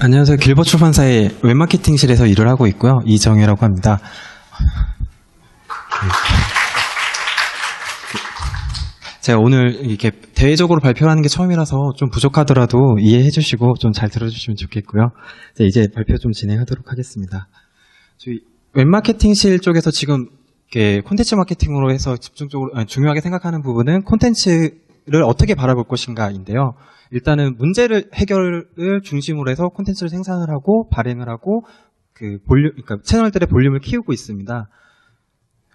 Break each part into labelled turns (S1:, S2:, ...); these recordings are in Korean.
S1: 안녕하세요. 길버 출판사의 웹마케팅실에서 일을 하고 있고요. 이정혜라고 합니다. 제가 오늘 이렇게 대외적으로 발표하는 게 처음이라서 좀 부족하더라도 이해해 주시고 좀 잘 들어주시면 좋겠고요. 이제 발표 좀 진행하도록 하겠습니다. 저희 웹마케팅실 쪽에서 지금 콘텐츠 마케팅으로 해서 집중적으로 중요하게 생각하는 부분은 콘텐츠를 어떻게 바라볼 것인가인데요. 일단은 문제를 해결을 중심으로 해서 콘텐츠를 생산을 하고 발행을 하고 그러니까 채널들의 볼륨을 키우고 있습니다.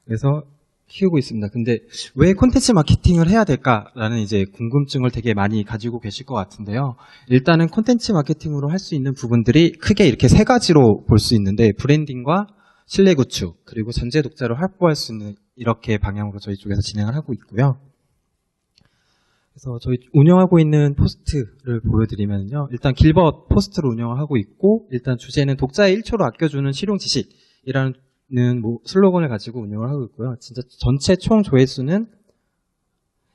S1: 그래서 키우고 있습니다. 근데 왜 콘텐츠 마케팅을 해야 될까라는 이제 궁금증을 되게 많이 가지고 계실 것 같은데요. 일단은 콘텐츠 마케팅으로 할 수 있는 부분들이 크게 이렇게 세 가지로 볼 수 있는데, 브랜딩과 신뢰 구축, 그리고 전체 독자를 확보할 수 있는 이렇게 방향으로 저희 쪽에서 진행을 하고 있고요. 그래서 저희 운영하고 있는 포스트를 보여드리면요. 일단 길벗 포스트를 운영을 하고 있고, 일단 주제는 독자의 1초를 아껴주는 실용 지식이라는 슬로건을 가지고 운영을 하고 있고요. 진짜 전체 총 조회수는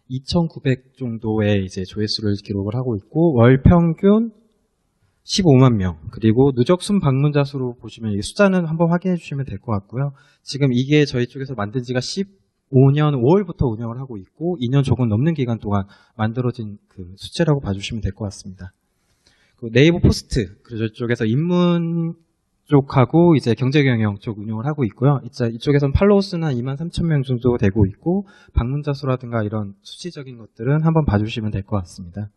S1: 2,900 정도의 이제 조회수를 기록을 하고 있고, 월 평균 15만 명, 그리고 누적 순 방문자 수로 보시면 이 숫자는 한번 확인해 주시면 될 것 같고요. 지금 이게 저희 쪽에서 만든 지가 15년 5월부터 운영을 하고 있고 2년 조금 넘는 기간 동안 만들어진 그 수치라고 봐주시면 될 것 같습니다. 네이버 포스트, 그래서 이쪽에서 인문 쪽하고 이제 경제경영 쪽 운영을 하고 있고요. 이쪽에서는 팔로워 수는 한 23,000명 정도 되고 있고, 방문자 수라든가 이런 수치적인 것들은 한번 봐주시면 될 것 같습니다.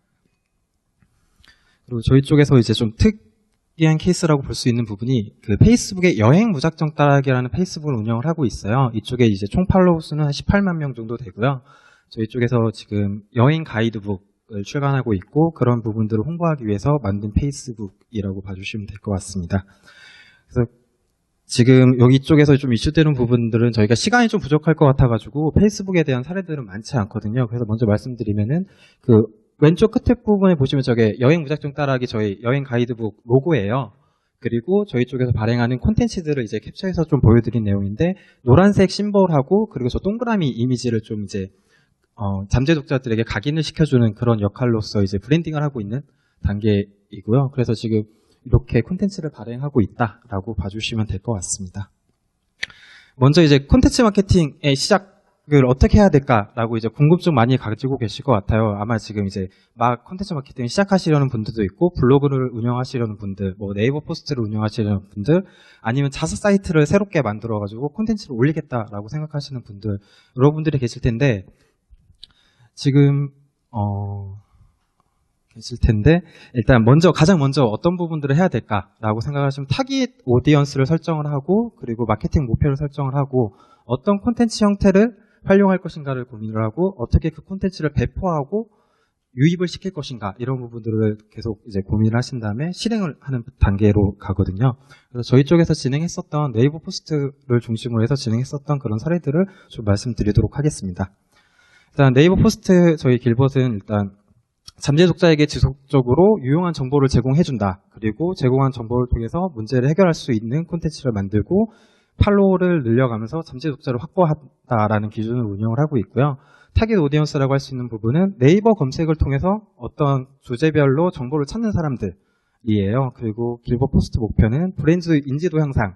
S1: 그리고 저희 쪽에서 이제 좀 특이한 케이스라고 볼 수 있는 부분이 그 페이스북의 여행 무작정 따라하기라는 페이스북을 운영을 하고 있어요. 이쪽에 이제 총 팔로워 수는 한 18만 명 정도 되고요. 저희 쪽에서 지금 여행 가이드북을 출간하고 있고, 그런 부분들을 홍보하기 위해서 만든 페이스북이라고 봐주시면 될 것 같습니다. 그래서 지금 여기 쪽에서 좀 이슈되는 부분들은 저희가 시간이 좀 부족할 것 같아가지고 페이스북에 대한 사례들은 많지 않거든요. 그래서 먼저 말씀드리면은 그 왼쪽 끝에 부분에 보시면 저게 여행 무작정 따라하기 저희 여행 가이드북 로고예요. 그리고 저희 쪽에서 발행하는 콘텐츠들을 이제 캡처해서 좀 보여드린 내용인데, 노란색 심볼하고 그리고 저 동그라미 이미지를 좀 이제 잠재 독자들에게 각인을 시켜주는 그런 역할로서 이제 브랜딩을 하고 있는 단계이고요. 그래서 지금 이렇게 콘텐츠를 발행하고 있다라고 봐주시면 될 것 같습니다. 먼저 이제 콘텐츠 마케팅의 시작을 어떻게 해야 될까라고 이제 궁금증 많이 가지고 계실 것 같아요. 아마 지금 이제 막 콘텐츠 마케팅 시작하시려는 분들도 있고, 블로그를 운영하시려는 분들, 뭐 네이버 포스트를 운영하시려는 분들, 아니면 자사 사이트를 새롭게 만들어가지고 콘텐츠를 올리겠다라고 생각하시는 분들, 여러분들이 계실 텐데, 지금 계실 텐데, 일단 가장 먼저 어떤 부분들을 해야 될까라고 생각하시면 타깃 오디언스를 설정을 하고, 그리고 마케팅 목표를 설정을 하고, 어떤 콘텐츠 형태를 활용할 것인가를 고민을 하고, 어떻게 그 콘텐츠를 배포하고 유입을 시킬 것인가, 이런 부분들을 계속 이제 고민을 하신 다음에 실행을 하는 단계로 가거든요. 그래서 저희 쪽에서 진행했었던 네이버 포스트를 중심으로 해서 진행했었던 그런 사례들을 좀 말씀드리도록 하겠습니다. 일단 네이버 포스트 저희 길벗은 일단 잠재 독자에게 지속적으로 유용한 정보를 제공해준다. 그리고 제공한 정보를 통해서 문제를 해결할 수 있는 콘텐츠를 만들고, 팔로워를 늘려가면서 잠재 독자를 확보한다라는 기준으로 운영을 하고 있고요. 타깃 오디언스라고 할 수 있는 부분은 네이버 검색을 통해서 어떤 주제별로 정보를 찾는 사람들이에요. 그리고 길벗 포스트 목표는 브랜드 인지도 향상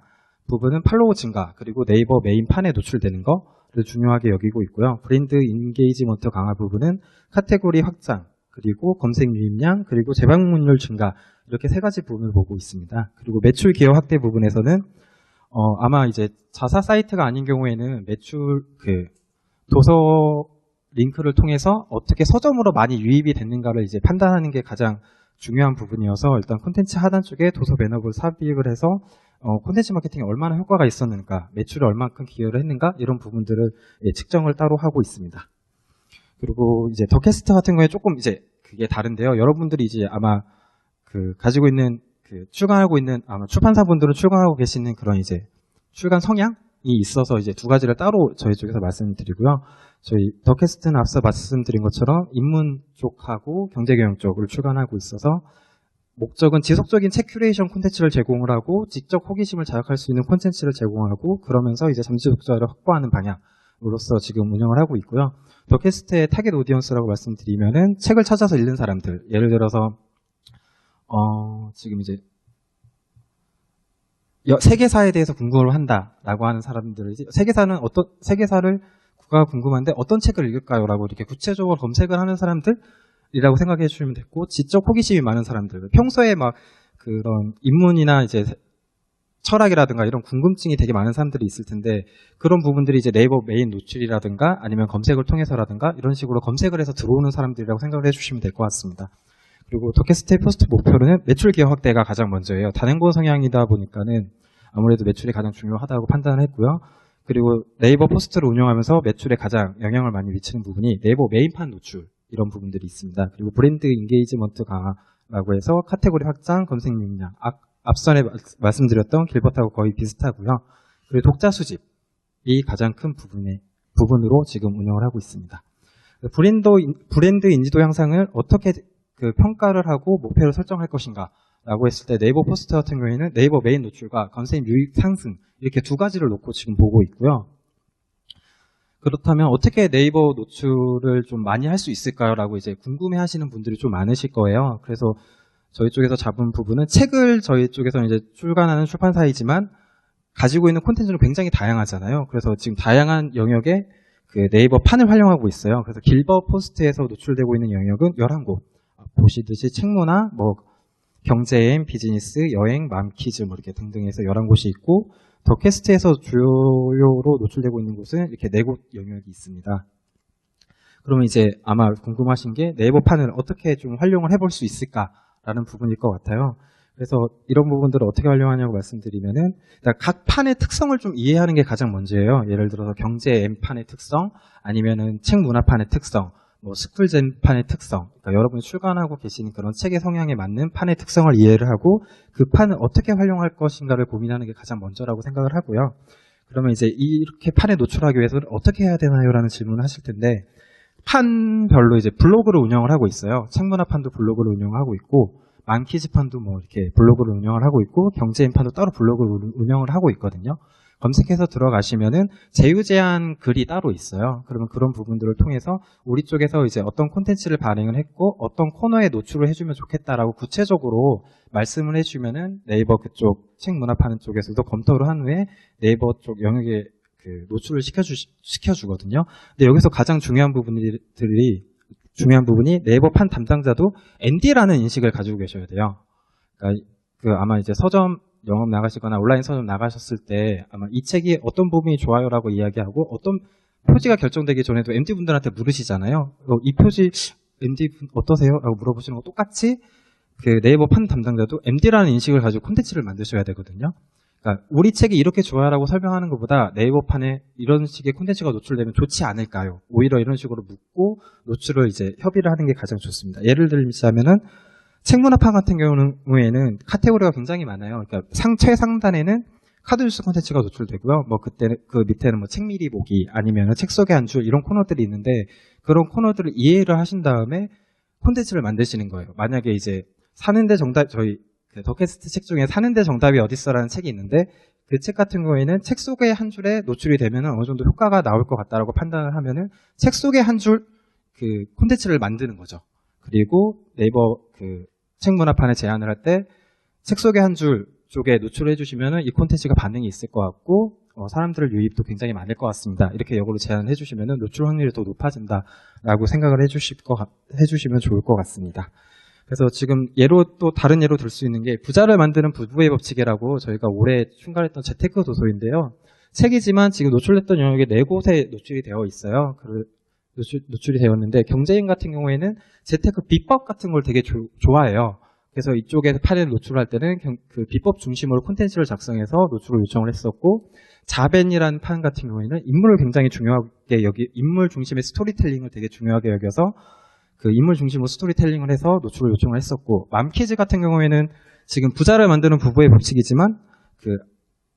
S1: 부분은 팔로워 증가, 그리고 네이버 메인판에 노출되는 거를 중요하게 여기고 있고요. 브랜드 인게이지먼트 강화 부분은 카테고리 확장, 그리고 검색 유입량, 그리고 재방문율 증가, 이렇게 세 가지 부분을 보고 있습니다. 그리고 매출 기여 확대 부분에서는 아마 이제 자사 사이트가 아닌 경우에는 매출 도서 링크를 통해서 어떻게 서점으로 많이 유입이 됐는가를 이제 판단하는 게 가장 중요한 부분이어서, 일단 콘텐츠 하단 쪽에 도서 배너를 삽입을 해서 콘텐츠 마케팅에 얼마나 효과가 있었는가, 매출에 얼마큼 기여를 했는가, 이런 부분들을 측정을 따로 하고 있습니다. 그리고 이제 더캐스트 같은 경우에 조금 이제 그게 다른데요. 여러분들이 이제 아마 가지고 있는 출간하고 있는 아마 출판사분들은 출간하고 계시는 그런 이제 출간 성향이 있어서 이제 두 가지를 따로 저희 쪽에서 말씀드리고요. 저희 더캐스트는 앞서 말씀드린 것처럼 인문 쪽하고 경제경영 쪽을 출간하고 있어서, 목적은 지속적인 책 큐레이션 콘텐츠를 제공을 하고 직접 호기심을 자극할 수 있는 콘텐츠를 제공하고, 그러면서 이제 잠재 독자를 확보하는 방향으로서 지금 운영을 하고 있고요. 더캐스트의 타겟 오디언스라고 말씀드리면은 책을 찾아서 읽는 사람들, 예를 들어서 지금 이제 세계사에 대해서 궁금을 한다라고 하는 사람들이 세계사를 국가가 궁금한데 어떤 책을 읽을까요라고 이렇게 구체적으로 검색을 하는 사람들이라고 생각해 주시면 됐고, 지적 호기심이 많은 사람들, 평소에 막 그런 인문이나 이제 철학이라든가 이런 궁금증이 되게 많은 사람들이 있을 텐데, 그런 부분들이 이제 네이버 메인 노출이라든가 아니면 검색을 통해서라든가 이런 식으로 검색을 해서 들어오는 사람들이라고 생각을 해주시면 될 것 같습니다. 그리고 더캐스트의 포스트 목표는 매출 기여 확대가 가장 먼저예요. 단행본 성향이다 보니까는 아무래도 매출이 가장 중요하다고 판단을 했고요. 그리고 네이버 포스트를 운영하면서 매출에 가장 영향을 많이 미치는 부분이 네이버 메인판 노출, 이런 부분들이 있습니다. 그리고 브랜드 인게이지먼트 강화라고 해서 카테고리 확장, 검색 용량, 앞선에 말씀드렸던 길버트하고 거의 비슷하고요. 그리고 독자 수집이 가장 큰 부분으로 지금 운영을 하고 있습니다. 브랜드 인지도 향상을 어떻게 평가를 하고 목표를 설정할 것인가 라고 했을 때, 네이버 포스트 같은 경우에는 네이버 메인 노출과 검색 유입 상승, 이렇게 두 가지를 놓고 지금 보고 있고요. 그렇다면 어떻게 네이버 노출을 좀 많이 할 수 있을까요? 라고 이제 궁금해 하시는 분들이 좀 많으실 거예요. 그래서 저희 쪽에서 잡은 부분은, 책을 저희 쪽에서 이제 출간하는 출판사이지만 가지고 있는 콘텐츠는 굉장히 다양하잖아요. 그래서 지금 다양한 영역에 그 네이버 판을 활용하고 있어요. 그래서 길버 포스트에서 노출되고 있는 영역은 11곳. 보시듯이 책문화, 경제엔, 비즈니스, 여행, 맘키즈 이렇게 등등해서 11곳이 있고, 더캐스트에서 주요로 노출되고 있는 곳은 이렇게 4곳 영역이 있습니다. 그러면 이제 아마 궁금하신 게 네이버 판을 어떻게 좀 활용을 해볼 수 있을까라는 부분일 것 같아요. 그래서 이런 부분들을 어떻게 활용하냐고 말씀드리면은, 각 판의 특성을 좀 이해하는 게 가장 먼저예요. 예를 들어서 경제 M판의 특성, 아니면은 책 문화판의 특성, 스쿨젠 판의 특성, 그러니까 여러분이 출간하고 계시는 그런 책의 성향에 맞는 판의 특성을 이해를 하고 그 판을 어떻게 활용할 것인가를 고민하는 게 가장 먼저라고 생각을 하고요. 그러면 이제 이렇게 판에 노출하기 위해서는 어떻게 해야 되나요? 라는 질문을 하실 텐데, 판별로 이제 블로그를 운영을 하고 있어요. 책문화판도 블로그를 운영하고 있고, 맘키즈판도 이렇게 블로그를 운영을 하고 있고, 경제인판도 따로 블로그를 운영을 하고 있거든요. 검색해서 들어가시면은 제휴제한 글이 따로 있어요. 그러면 그런 부분들을 통해서 우리 쪽에서 이제 어떤 콘텐츠를 발행을 했고 어떤 코너에 노출을 해주면 좋겠다라고 구체적으로 말씀을 해주면은 네이버 그쪽 책 문화 파는 쪽에서도 검토를 한 후에 네이버 쪽 영역에 그 노출을 시켜주거든요. 근데 여기서 가장 중요한 부분이 네이버 판 담당자도 ND라는 인식을 가지고 계셔야 돼요. 그러니까 아마 이제 서점 영업 나가시거나 온라인 서점 나가셨을 때 아마 이 책이 어떤 부분이 좋아요라고 이야기하고 어떤 표지가 결정되기 전에도 MD분들한테 물으시잖아요. 이 표지 MD 어떠세요? 라고 물어보시는 거 똑같이 그 네이버 판 담당자도 MD라는 인식을 가지고 콘텐츠를 만드셔야 되거든요. 그러니까 우리 책이 이렇게 좋아요라고 설명하는 것보다 네이버 판에 이런 식의 콘텐츠가 노출되면 좋지 않을까요? 오히려 이런 식으로 묻고 노출을 이제 협의를 하는 게 가장 좋습니다. 예를 들자면은 책문화판 같은 경우에는 카테고리가 굉장히 많아요. 그러니까 최상단에는 카드 뉴스 콘텐츠가 노출되고요. 그 밑에는 책 미리 보기 아니면 책 속의 한 줄 이런 코너들이 있는데, 그런 코너들을 이해를 하신 다음에 콘텐츠를 만드시는 거예요. 만약에 이제 사는데 정답, 저희 더캐스트 책 중에 사는데 정답이 어딨어라는 책이 있는데 그 책 같은 경우에는 책 속의 한 줄에 노출이 되면 어느 정도 효과가 나올 것 같다라고 판단을 하면은 책 속의 한 줄 그 콘텐츠를 만드는 거죠. 그리고 네이버 그 책 문화판에 제안을 할 때 책 속의 한 줄 쪽에 노출을 해주시면은 이 콘텐츠가 반응이 있을 것 같고 사람들의 유입도 굉장히 많을 것 같습니다. 이렇게 역으로 제안을 해주시면은 노출 확률이 더 높아진다라고 생각을 해주시면 좋을 것 같습니다. 그래서 지금 또 다른 예로 들 수 있는 게 부자를 만드는 부부의 법칙이라고 저희가 올해 출간했던 재테크 도서인데요. 책이지만 지금 노출됐던 영역에 4곳에 노출이 되어 있어요. 노출이 되었는데 경제인 같은 경우에는 재테크 비법 같은 걸 되게 좋아해요. 그래서 이쪽에 판에 노출할 때는 그 비법 중심으로 콘텐츠를 작성해서 노출을 요청을 했었고, 자벤이라는 판 같은 경우에는 인물을 굉장히 중요하게 인물 중심의 스토리텔링을 되게 중요하게 여겨서 그 인물 중심으로 스토리텔링을 해서 노출을 요청을 했었고, 맘키즈 같은 경우에는 지금 부자를 만드는 부부의 법칙이지만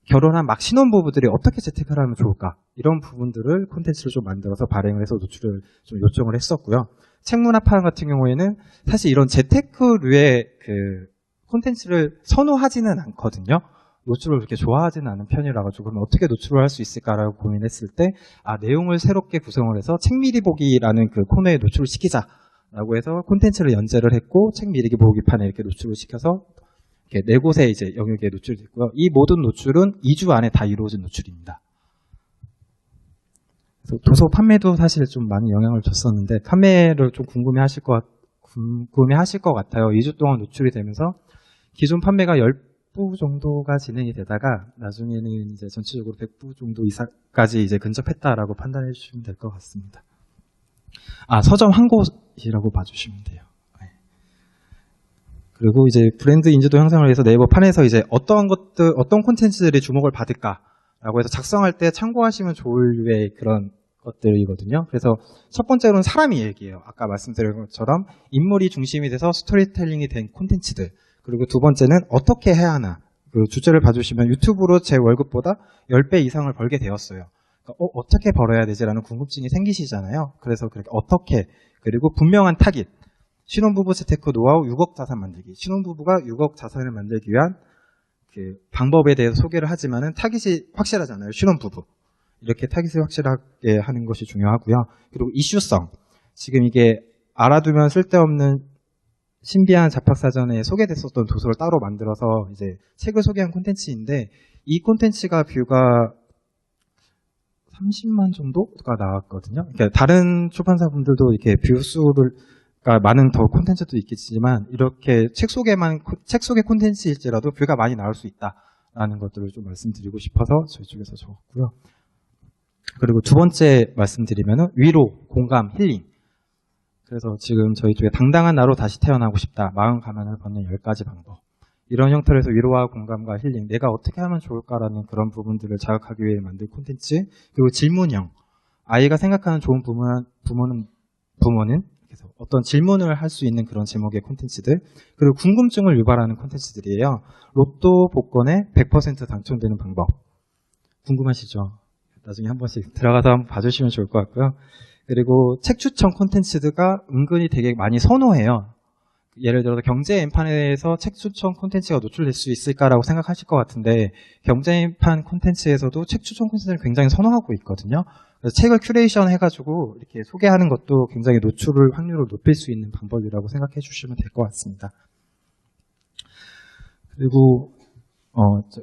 S1: 결혼한 막 신혼부부들이 어떻게 재테크를 하면 좋을까, 이런 부분들을 콘텐츠를 좀 만들어서 발행을 해서 노출을 좀 요청을 했었고요. 책문화판 같은 경우에는 사실 이런 재테크류의 그 콘텐츠를 선호하지는 않거든요. 노출을 그렇게 좋아하지는 않은 편이라 가지고 그러면 어떻게 노출을 할 수 있을까라고 고민했을 때 내용을 새롭게 구성을 해서 책 미리 보기라는 그 코너에 노출을 시키자라고 해서 콘텐츠를 연재를 했고 책 미리 보기판에 이렇게 노출을 시켜서 이렇게 네 곳의 이제 영역에 노출이 됐고요. 이 모든 노출은 2주 안에 다 이루어진 노출입니다. 그래서 도서 판매도 사실 좀 많은 영향을 줬었는데 판매를 좀 궁금해하실 것 같아요. 2주 동안 노출이 되면서 기존 판매가 10부 정도가 진행이 되다가 나중에는 이제 전체적으로 100부 정도 이상까지 이제 근접했다라고 판단해 주시면 될 것 같습니다. 서점 한 곳이라고 봐주시면 돼요. 네. 그리고 이제 브랜드 인지도 형성을 위해서 네이버 판에서 이제 어떤 콘텐츠들이 주목을 받을까라고 해서 작성할 때 참고하시면 좋을 류의 그런 것들이거든요. 그래서 첫 번째로는 사람이 얘기해요. 아까 말씀드린 것처럼 인물이 중심이 돼서 스토리텔링이 된 콘텐츠들. 그리고 두 번째는 어떻게 해야 하나. 그 주제를 봐주시면 유튜브로 제 월급보다 10배 이상을 벌게 되었어요. 그러니까 어떻게 벌어야 되지라는 궁금증이 생기시잖아요. 그래서 그렇게 어떻게, 그리고 분명한 타깃. 신혼부부 재테크 노하우 6억 자산 만들기. 신혼부부가 6억 자산을 만들기 위한 그 방법에 대해서 소개를 하지만은 타깃이 확실하잖아요. 신혼부부. 이렇게 타깃을 확실하게 하는 것이 중요하고요. 그리고 이슈성. 지금 이게 알아두면 쓸데없는 신비한 잡학사전에 소개됐었던 도서를 따로 만들어서 이제 책을 소개한 콘텐츠인데 이 콘텐츠가 뷰가 30만 정도가 나왔거든요. 그러니까 다른 출판사분들도 이렇게 뷰 수를 많은 더 콘텐츠도 있겠지만 이렇게 책 소개 콘텐츠일지라도 뷰가 많이 나올 수 있다라는 것들을 좀 말씀드리고 싶어서 저희 쪽에서 적었고요. 그리고 두 번째 말씀드리면은 위로, 공감, 힐링. 그래서 지금 저희 쪽에 당당한 나로 다시 태어나고 싶다. 마음 가난을 벗는 10가지 방법. 이런 형태로 해서 위로와 공감과 힐링. 내가 어떻게 하면 좋을까라는 그런 부분들을 자극하기 위해 만든 콘텐츠. 그리고 질문형. 아이가 생각하는 좋은 부모는 그래서 어떤 질문을 할 수 있는 그런 제목의 콘텐츠들. 그리고 궁금증을 유발하는 콘텐츠들이에요. 로또 복권에 100% 당첨되는 방법. 궁금하시죠? 나중에 한 번씩 들어가서 한번 봐주시면 좋을 것 같고요. 그리고 책 추천 콘텐츠가 은근히 되게 많이 선호해요. 예를 들어서 경제 엠판에서 책 추천 콘텐츠가 노출될 수 있을까라고 생각하실 것 같은데 경제 엠판 콘텐츠에서도 책 추천 콘텐츠를 굉장히 선호하고 있거든요. 그래서 책을 큐레이션 해가지고 이렇게 소개하는 것도 굉장히 노출을 확률을 높일 수 있는 방법이라고 생각해 주시면 될 것 같습니다. 그리고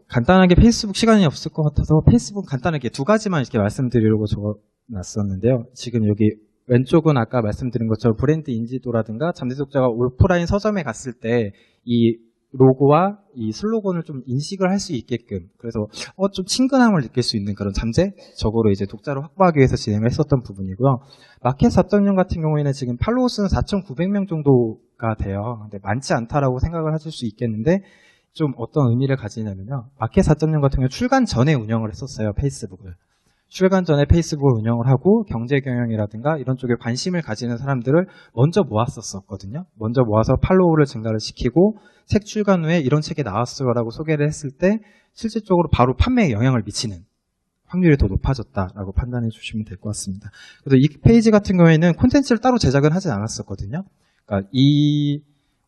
S1: 간단하게 페이스북 시간이 없을 것 같아서 페이스북 간단하게 두 가지만 이렇게 말씀드리려고 적어놨었는데요. 지금 여기 왼쪽은 아까 말씀드린 것처럼 브랜드 인지도라든가 잠재 독자가 오프라인 서점에 갔을 때 이 로고와 이 슬로건을 좀 인식을 할 수 있게끔 그래서 좀 친근함을 느낄 수 있는 그런 잠재적으로 이제 독자를 확보하기 위해서 진행을 했었던 부분이고요. 마켓 4.0 같은 경우에는 지금 팔로워 수는 4,900명 정도가 돼요. 근데 많지 않다라고 생각을 하실 수 있겠는데 좀 어떤 의미를 가지냐면요. 마켓 4.0 같은 경우 출간 전에 운영을 했었어요. 페이스북을. 출간 전에 페이스북을 운영을 하고 경제 경영이라든가 이런 쪽에 관심을 가지는 사람들을 먼저 모았었거든요. 먼저 모아서 팔로우를 증가를 시키고 책 출간 후에 이런 책이 나왔어요라고 소개를 했을 때 실질적으로 바로 판매에 영향을 미치는 확률이 더 높아졌다라고 판단해 주시면 될 것 같습니다. 그래서 이 페이지 같은 경우에는 콘텐츠를 따로 제작은 하지 않았었거든요. 그러니까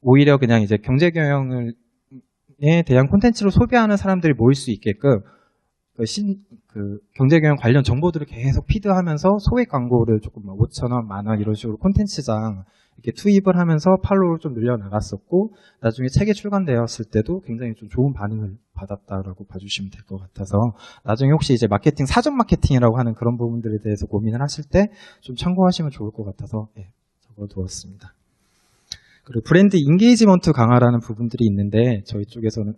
S1: 오히려 그냥 이제 경제 경영에 대한 콘텐츠를 소비하는 사람들이 모일 수 있게끔 경제경영 관련 정보들을 계속 피드하면서 소액 광고를 조금 5,000원, 10,000원 이런 식으로 콘텐츠장 이렇게 투입을 하면서 팔로우를 좀 늘려나갔었고 나중에 책이 출간되었을 때도 굉장히 좀 좋은 반응을 받았다라고 봐주시면 될 것 같아서 나중에 혹시 이제 마케팅, 사전 마케팅이라고 하는 그런 부분들에 대해서 고민을 하실 때 좀 참고하시면 좋을 것 같아서 적어두었습니다. 그리고 브랜드 인게이지먼트 강화라는 부분들이 있는데 저희 쪽에서는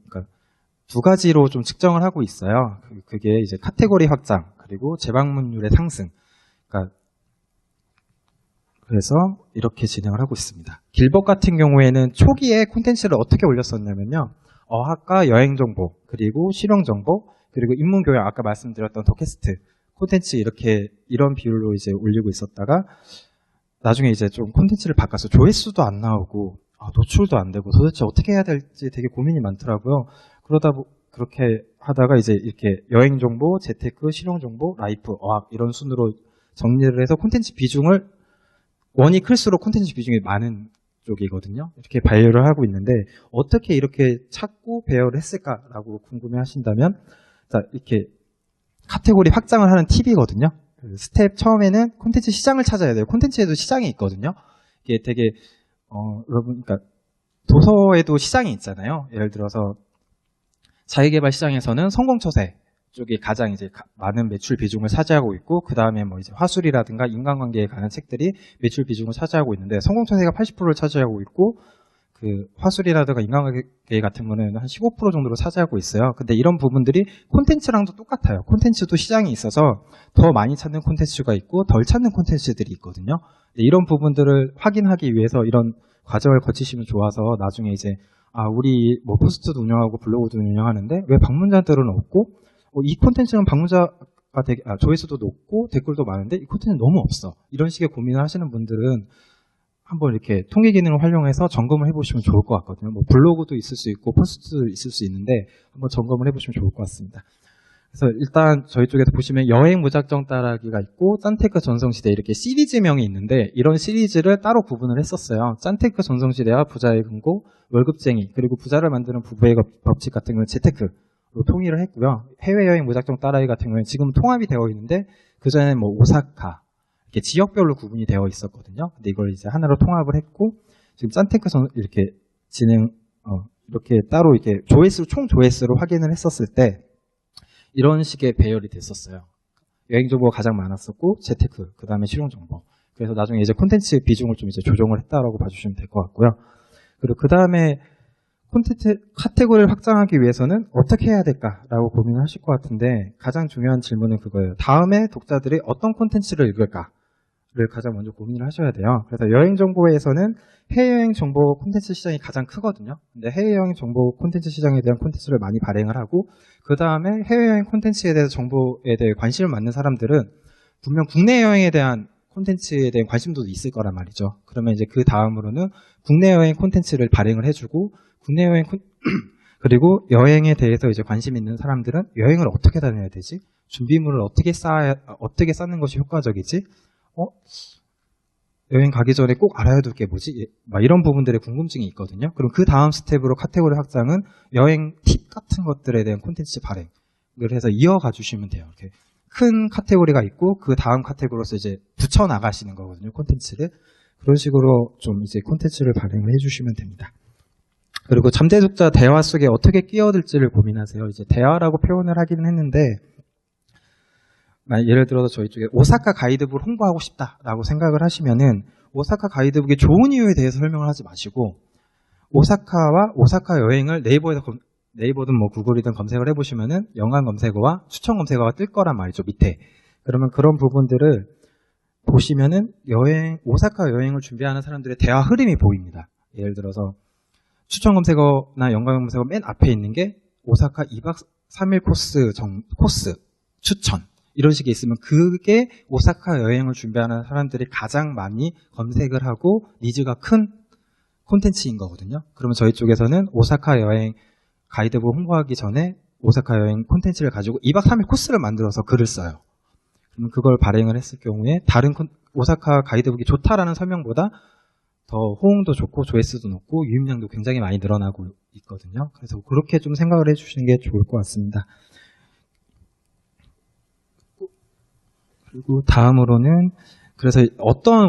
S1: 두 가지로 좀 측정을 하고 있어요. 그게 이제 카테고리 확장, 그리고 재방문율의 상승. 그래서 이렇게 진행을 하고 있습니다. 길벅 같은 경우에는 초기에 콘텐츠를 어떻게 올렸었냐면요. 어학과 여행 정보, 그리고 실용 정보, 그리고 인문 교양, 아까 말씀드렸던 더캐스트 콘텐츠 이런 비율로 이제 올리고 있었다가 나중에 이제 좀 콘텐츠를 바꿔서 조회수도 안 나오고 노출도 안 되고 도대체 어떻게 해야 될지 되게 고민이 많더라고요. 그렇게 하다가 이제 이렇게 여행 정보, 재테크, 실용 정보, 라이프, 어학 이런 순으로 정리를 해서 콘텐츠 비중을 원이 클수록 콘텐츠 비중이 많은 쪽이거든요. 이렇게 반려를 하고 있는데 어떻게 이렇게 찾고 배열을 했을까라고 궁금해 하신다면 이렇게 카테고리 확장을 하는 팁이거든요. 스텝 처음에는 콘텐츠 시장을 찾아야 돼요. 콘텐츠에도 시장이 있거든요. 이게 되게 여러분 그러니까 도서에도 시장이 있잖아요. 예를 들어서 자기계발 시장에서는 성공처세 쪽이 가장 이제 많은 매출 비중을 차지하고 있고, 그 다음에 뭐 이제 화술이라든가 인간관계에 관한 책들이 매출 비중을 차지하고 있는데, 성공처세가 80%를 차지하고 있고, 그 화술이라든가 인간관계 같은 거는 한 15% 정도로 차지하고 있어요. 근데 이런 부분들이 콘텐츠랑도 똑같아요. 콘텐츠도 시장이 있어서 더 많이 찾는 콘텐츠가 있고 덜 찾는 콘텐츠들이 있거든요. 이런 부분들을 확인하기 위해서 이런 과정을 거치시면 좋아서, 나중에 이제 우리 뭐 포스트도 운영하고 블로그도 운영하는데 왜 방문자들은 없고, 이 콘텐츠는 방문자가 되게 조회수도 높고 댓글도 많은데 이 콘텐츠는 너무 없어. 이런 식의 고민을 하시는 분들은 한번 이렇게 통계 기능을 활용해서 점검을 해보시면 좋을 것 같거든요. 뭐 블로그도 있을 수 있고 포스트도 있을 수 있는데 한번 점검을 해보시면 좋을 것 같습니다. 그래서 일단 저희 쪽에서 보시면 여행 무작정 따라하기가 있고 짠테크 전성시대 이렇게 시리즈명이 있는데, 이런 시리즈를 따로 구분을 했었어요. 짠테크 전성시대와 부자의 금고, 월급쟁이, 그리고 부자를 만드는 부부의 법칙 같은 건 재테크로 통일을 했고요. 해외여행 무작정 따라하기 같은 경우는 지금 통합이 되어 있는데, 그전에는 뭐 오사카 이렇게 지역별로 구분이 되어 있었거든요. 근데 이걸 이제 하나로 통합을 했고, 지금 짠테크 이렇게 이렇게 따로 이렇게 조회수, 총 조회수로 확인을 했었을 때 이런 식의 배열이 됐었어요. 여행 정보가 가장 많았었고, 재테크, 그 다음에 실용 정보. 그래서 나중에 이제 콘텐츠 비중을 좀 이제 조정을 했다라고 봐주시면 될 것 같고요. 그리고 그 다음에 콘텐츠 카테고리를 확장하기 위해서는 어떻게 해야 될까라고 고민을 하실 것 같은데, 가장 중요한 질문은 그거예요. 다음에 독자들이 어떤 콘텐츠를 읽을까를 가장 먼저 고민을 하셔야 돼요. 그래서 여행 정보에서는 해외여행 정보 콘텐츠 시장이 가장 크거든요. 근데 해외여행 정보 콘텐츠 시장에 대한 콘텐츠를 많이 발행을 하고, 그 다음에 해외여행 콘텐츠에 대해서 정보에 대해 관심을 갖는 사람들은 분명 국내 여행에 대한 콘텐츠에 대한 관심도 있을 거란 말이죠. 그러면 이제 그 다음으로는 국내 여행 콘텐츠를 발행을 해주고, 국내 여행 그리고 여행에 대해서 이제 관심 있는 사람들은 여행을 어떻게 다녀야 되지? 준비물을 어떻게 쌓는 것이 효과적이지? 여행 가기 전에 꼭 알아야 될 게 뭐지? 막 이런 부분들의 궁금증이 있거든요. 그럼 그 다음 스텝으로 카테고리 확장은 여행 팁 같은 것들에 대한 콘텐츠 발행을 해서 이어가 주시면 돼요. 이렇게 큰 카테고리가 있고 그 다음 카테고리로서 이제 붙여 나가시는 거거든요. 콘텐츠를. 그런 식으로 좀 이제 콘텐츠를 발행을 해주시면 됩니다. 그리고 잠재 독자 대화 속에 어떻게 끼어들지를 고민하세요. 이제 대화라고 표현을 하기는 했는데, 예를 들어서 저희 쪽에 오사카 가이드북을 홍보하고 싶다라고 생각을 하시면은 오사카 가이드북의 좋은 이유에 대해서 설명을 하지 마시고, 오사카와 오사카 여행을 네이버든 뭐 구글이든 검색을 해보시면은 연관 검색어와 추천 검색어가 뜰 거란 말이죠, 밑에. 그러면 그런 부분들을 보시면은 오사카 여행을 준비하는 사람들의 대화 흐름이 보입니다. 예를 들어서 추천 검색어나 연관 검색어 맨 앞에 있는 게 오사카 2박 3일 코스 추천. 이런 식이 있으면 그게 오사카 여행을 준비하는 사람들이 가장 많이 검색을 하고 니즈가 큰 콘텐츠인 거거든요. 그러면 저희 쪽에서는 오사카 여행 가이드북 홍보하기 전에 오사카 여행 콘텐츠를 가지고 2박 3일 코스를 만들어서 글을 써요. 그럼 그걸 발행을 했을 경우에 다른 오사카 가이드북이 좋다라는 설명보다 더 호응도 좋고 조회수도 높고 유입량도 굉장히 많이 늘어나고 있거든요. 그래서 그렇게 좀 생각을 해주시는 게 좋을 것 같습니다. 그리고 다음으로는 그래서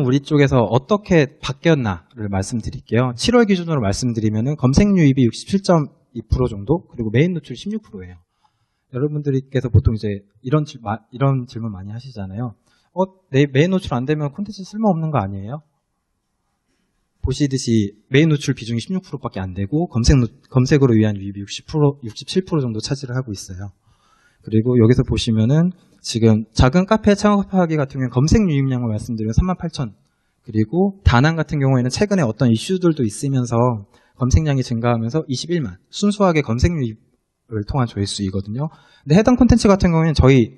S1: 우리 쪽에서 어떻게 바뀌었나를 말씀드릴게요. 7월 기준으로 말씀드리면은 검색 유입이 67.2% 정도, 그리고 메인 노출 16%예요. 여러분들께서 보통 이제 이런 질문 많이 하시잖아요. 내 메인 노출 안 되면 콘텐츠 쓸모없는 거 아니에요? 보시듯이 메인 노출 비중이 16%밖에 안 되고 검색으로 위한 유입이 67% 정도 차지를 하고 있어요. 그리고 여기서 보시면은 지금 작은 카페 창업하기 같은 경우는 검색 유입량을 말씀드리면 38,000. 그리고 다낭 같은 경우에는 최근에 어떤 이슈들도 있으면서 검색량이 증가하면서 21만. 순수하게 검색 유입을 통한 조회수이거든요. 근데 해당 콘텐츠 같은 경우에는 저희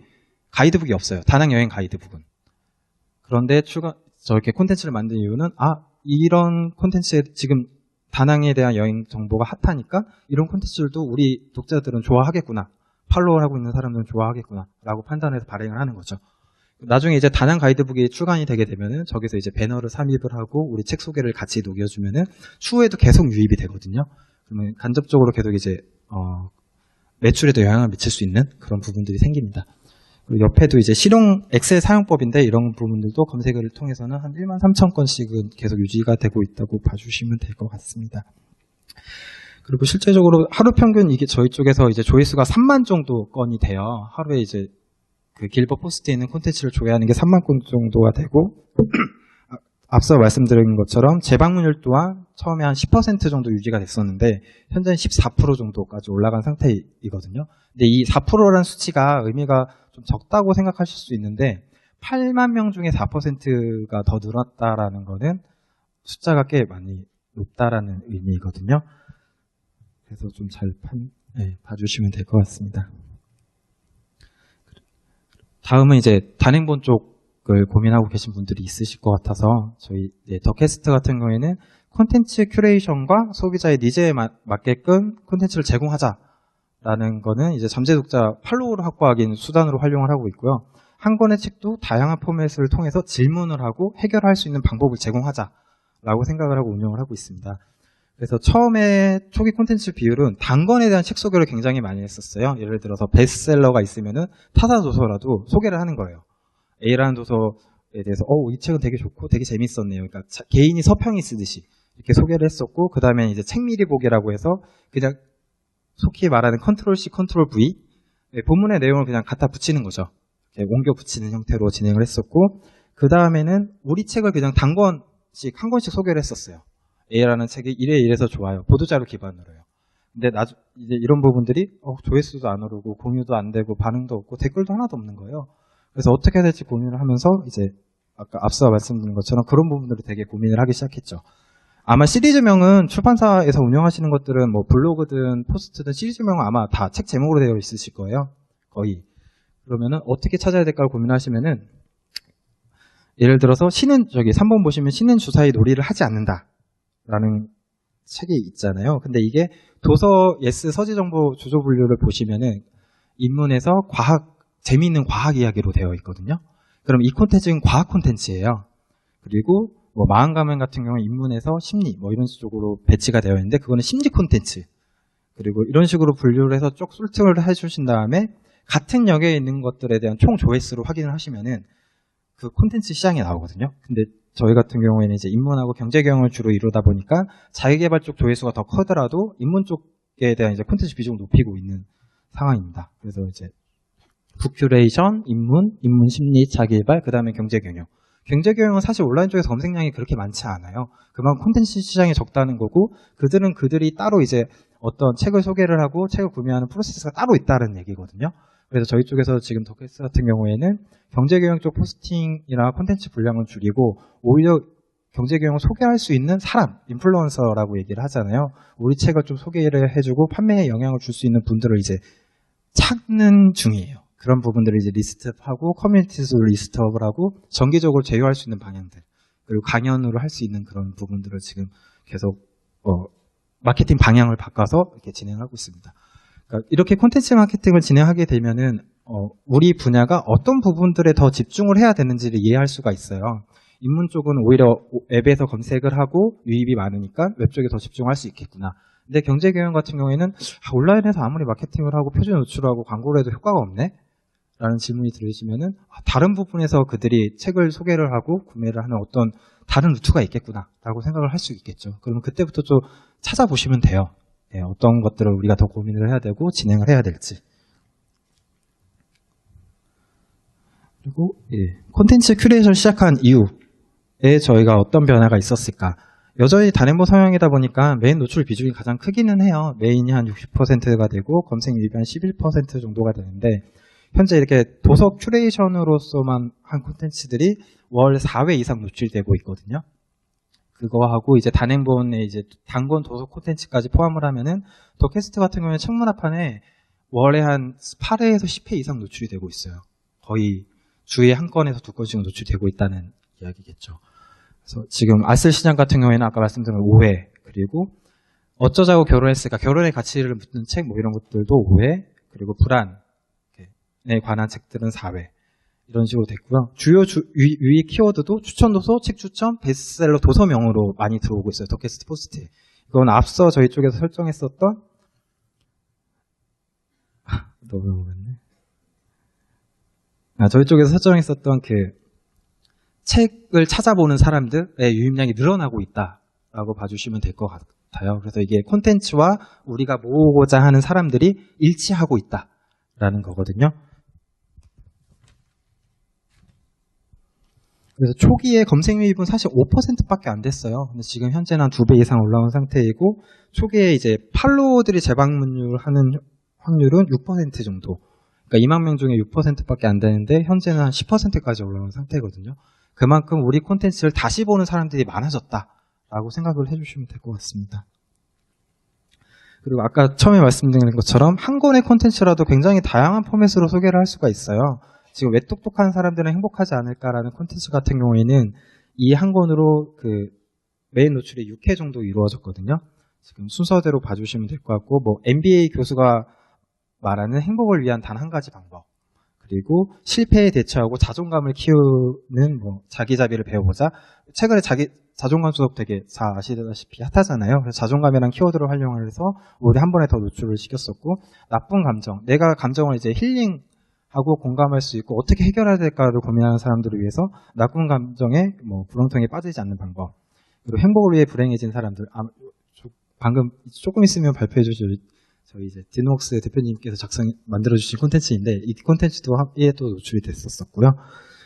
S1: 가이드북이 없어요. 다낭 여행 가이드북은. 그런데 저렇게 콘텐츠를 만든 이유는 이런 콘텐츠에 지금 다낭에 대한 여행 정보가 핫하니까 이런 콘텐츠들도 우리 독자들은 좋아하겠구나. 팔로우를 하고 있는 사람들은 좋아하겠구나 라고 판단해서 발행을 하는 거죠. 나중에 이제 다낭 가이드북이 출간이 되게 되면은 저기서 이제 배너를 삽입을 하고 우리 책 소개를 같이 녹여주면은 추후에도 계속 유입이 되거든요. 그러면 간접적으로 계속 이제 매출에도 영향을 미칠 수 있는 그런 부분들이 생깁니다. 그리고 옆에도 이제 실용 엑셀 사용법인데 이런 부분들도 검색을 통해서는 한 13,000건씩은 계속 유지가 되고 있다고 봐주시면 될 것 같습니다. 그리고 실제적으로 하루 평균 이게 저희 쪽에서 이제 조회수가 3만 정도 건이 돼요. 하루에 이제 그 길버 포스트에 있는 콘텐츠를 조회하는 게 3만 건 정도가 되고, 앞서 말씀드린 것처럼 재방문율 또한 처음에 한 10% 정도 유지가 됐었는데 현재는 14% 정도까지 올라간 상태이거든요. 근데 이 4%라는 수치가 의미가 좀 적다고 생각하실 수 있는데 8만 명 중에 4%가 더 늘었다라는 거는 숫자가 꽤 많이 높다라는 의미거든요. 그래서 좀 잘 봐주시면 될 것 같습니다. 다음은 이제 단행본 쪽을 고민하고 계신 분들이 있으실 것 같아서 저희 더캐스트 같은 경우에는 콘텐츠 큐레이션과 소비자의 니즈에 맞게끔 콘텐츠를 제공하자라는 거는 이제 잠재 독자 팔로우를 확보하기 위한 수단으로 활용을 하고 있고요. 한 권의 책도 다양한 포맷을 통해서 질문을 하고 해결할 수 있는 방법을 제공하자라고 생각을 하고 운영을 하고 있습니다. 그래서 처음에 초기 콘텐츠 비율은 단권에 대한 책 소개를 굉장히 많이 했었어요. 예를 들어서 베스트셀러가 있으면은 타사 도서라도 소개를 하는 거예요. A라는 도서에 대해서 이 책은 되게 좋고 되게 재밌었네요. 그러니까 개인이 서평이 쓰듯이 이렇게 소개를 했었고, 그 다음에 이제 책 미리 보기라고 해서 그냥 속히 말하는 컨트롤 C, 컨트롤 V 본문의 내용을 그냥 갖다 붙이는 거죠. 이렇게 옮겨 붙이는 형태로 진행을 했었고, 그 다음에는 우리 책을 그냥 단권씩 한 권씩 소개를 했었어요. A라는 책이 이래 이래서 좋아요. 보도자료 기반으로요. 근데 이제 이런 부분들이 조회수도 안 오르고 공유도 안 되고 반응도 없고 댓글도 하나도 없는 거예요. 그래서 어떻게 해야 될지 고민을 하면서 이제 아까 앞서 말씀드린 것처럼 그런 부분들을 되게 고민을 하기 시작했죠. 아마 시리즈명은 출판사에서 운영하시는 것들은 뭐 블로그든 포스트든 시리즈명은 아마 다 책 제목으로 되어 있으실 거예요. 거의. 그러면은 어떻게 찾아야 될까 고민하시면은 예를 들어서 3번 보시면 신은 주사위 놀이를 하지 않는다 라는 책이 있잖아요. 근데 이게 도서 예스 서지정보 주조 분류를 보시면은 인문에서 재미있는 과학 이야기로 되어 있거든요. 그럼 이 콘텐츠는 과학 콘텐츠예요. 그리고 뭐 마음가면 같은 경우는 인문에서 심리 뭐 이런 쪽으로 배치가 되어 있는데 그거는 심리 콘텐츠. 그리고 이런 식으로 분류를 해서 쭉 솔팅을 해주신 다음에 같은 역에 있는 것들에 대한 총 조회수로 확인을 하시면은 그 콘텐츠 시장이 나오거든요. 근데 저희 같은 경우에는 이제 인문하고 경제경영을 주로 이루다 보니까 자기개발 쪽 조회수가 더 커더라도 인문 쪽에 대한 이제 콘텐츠 비중을 높이고 있는 상황입니다. 그래서 이제 북큐레이션, 인문 심리, 자기개발, 그 다음에 경제경영. 경제경영은 사실 온라인 쪽에서 검색량이 그렇게 많지 않아요. 그만큼 콘텐츠 시장이 적다는 거고 그들이 따로 이제 어떤 책을 소개를 하고 책을 구매하는 프로세스가 따로 있다는 얘기거든요. 그래서 저희 쪽에서 지금 더캐스트 같은 경우에는 경제경영 쪽 포스팅이나 콘텐츠 분량을 줄이고 오히려 경제경영을 소개할 수 있는 사람, 인플루언서라고 얘기를 하잖아요. 우리 책을 좀 소개를 해주고 판매에 영향을 줄 수 있는 분들을 이제 찾는 중이에요. 그런 부분들을 이제 리스트업하고 커뮤니티에서 리스트업을 하고 정기적으로 제휴할 수 있는 방향들 그리고 강연으로 할 수 있는 그런 부분들을 지금 계속 마케팅 방향을 바꿔서 이렇게 진행하고 있습니다. 그러니까 이렇게 콘텐츠 마케팅을 진행하게 되면은 우리 분야가 어떤 부분들에 더 집중을 해야 되는지를 이해할 수가 있어요. 인문 쪽은 오히려 웹에서 검색을 하고 유입이 많으니까 웹 쪽에 더 집중할 수 있겠구나. 근데 경제경영 같은 경우에는 온라인에서 아무리 마케팅을 하고 표준 노출하고 광고를 해도 효과가 없네? 라는 질문이 들으시면은 다른 부분에서 그들이 책을 소개를 하고 구매를 하는 어떤 다른 루트가 있겠구나 라고 생각을 할 수 있겠죠. 그러면 그때부터 좀 찾아보시면 돼요. 어떤 것들을 우리가 더 고민을 해야 되고 진행을 해야 될지. 그리고 콘텐츠 큐레이션 시작한 이후에 저희가 어떤 변화가 있었을까. 여전히 단행본 성향이다 보니까 메인 노출 비중이 가장 크기는 해요. 메인이 한 60%가 되고 검색 유입이 한 11% 정도가 되는데 현재 이렇게 도서 큐레이션으로서만 한 콘텐츠들이 월 4회 이상 노출되고 있거든요. 그거하고 이제 단행본에 이제 단권 도서 콘텐츠까지 포함을 하면은 더캐스트 같은 경우는 책문화판에 월에 한 8회에서 10회 이상 노출이 되고 있어요. 거의 주에 한 건에서 두 건씩 노출되고 있다는 이야기겠죠. 그래서 지금 아슬 시장 같은 경우에는 아까 말씀드린 5회 그리고 어쩌자고 결혼했을까 결혼의 가치를 묻는 책 뭐 이런 것들도 5회 그리고 불안에 관한 책들은 4회 이런 식으로 됐고요. 주요 유익 키워드도 추천 도서, 책 추천, 베스트셀러 도서명으로 많이 들어오고 있어요. 더캐스트 포스트에. 이건 앞서 저희 쪽에서 설정했었던 저희 쪽에서 설정했었던 그 책을 찾아보는 사람들의 유입량이 늘어나고 있다라고 봐주시면 될 것 같아요. 그래서 이게 콘텐츠와 우리가 모으고자 하는 사람들이 일치하고 있다라는 거거든요. 그래서 초기에 검색 유입은 사실 5%밖에 안 됐어요. 근데 지금 현재는 한 2배 이상 올라온 상태이고, 초기에 이제 팔로워들이 재방문율 하는 확률은 6% 정도. 그러니까 2만 명 중에 6%밖에 안 되는데, 현재는 한 10%까지 올라온 상태거든요. 그만큼 우리 콘텐츠를 다시 보는 사람들이 많아졌다라고 생각을 해주시면 될 것 같습니다. 그리고 아까 처음에 말씀드린 것처럼 한 권의 콘텐츠라도 굉장히 다양한 포맷으로 소개를 할 수가 있어요. 지금 왜 똑똑한 사람들은 행복하지 않을까라는 콘텐츠 같은 경우에는 이 한 권으로 그 메인 노출이 6회 정도 이루어졌거든요. 지금 순서대로 봐주시면 될 것 같고, 뭐 MBA 교수가 말하는 행복을 위한 단 한 가지 방법, 그리고 실패에 대처하고 자존감을 키우는 뭐 자기자비를 배워보자. 최근에 자존감 수업 되게 잘 아시다시피 핫하잖아요. 그래서 자존감이란 키워드를 활용을 해서 우리 한 번에 더 노출을 시켰었고, 나쁜 감정, 내가 감정을 이제 힐링하고 공감할 수 있고 어떻게 해결해야 될까를 고민하는 사람들을 위해서 나쁜 감정에 뭐 구렁텅이에 빠지지 않는 방법, 그리고 행복을 위해 불행해진 사람들, 방금 조금 있으면 발표해 주실 저희 이제 디노웍스 대표님께서 만들어 주신 콘텐츠인데, 이 콘텐츠도 에 또 노출이 됐었고요.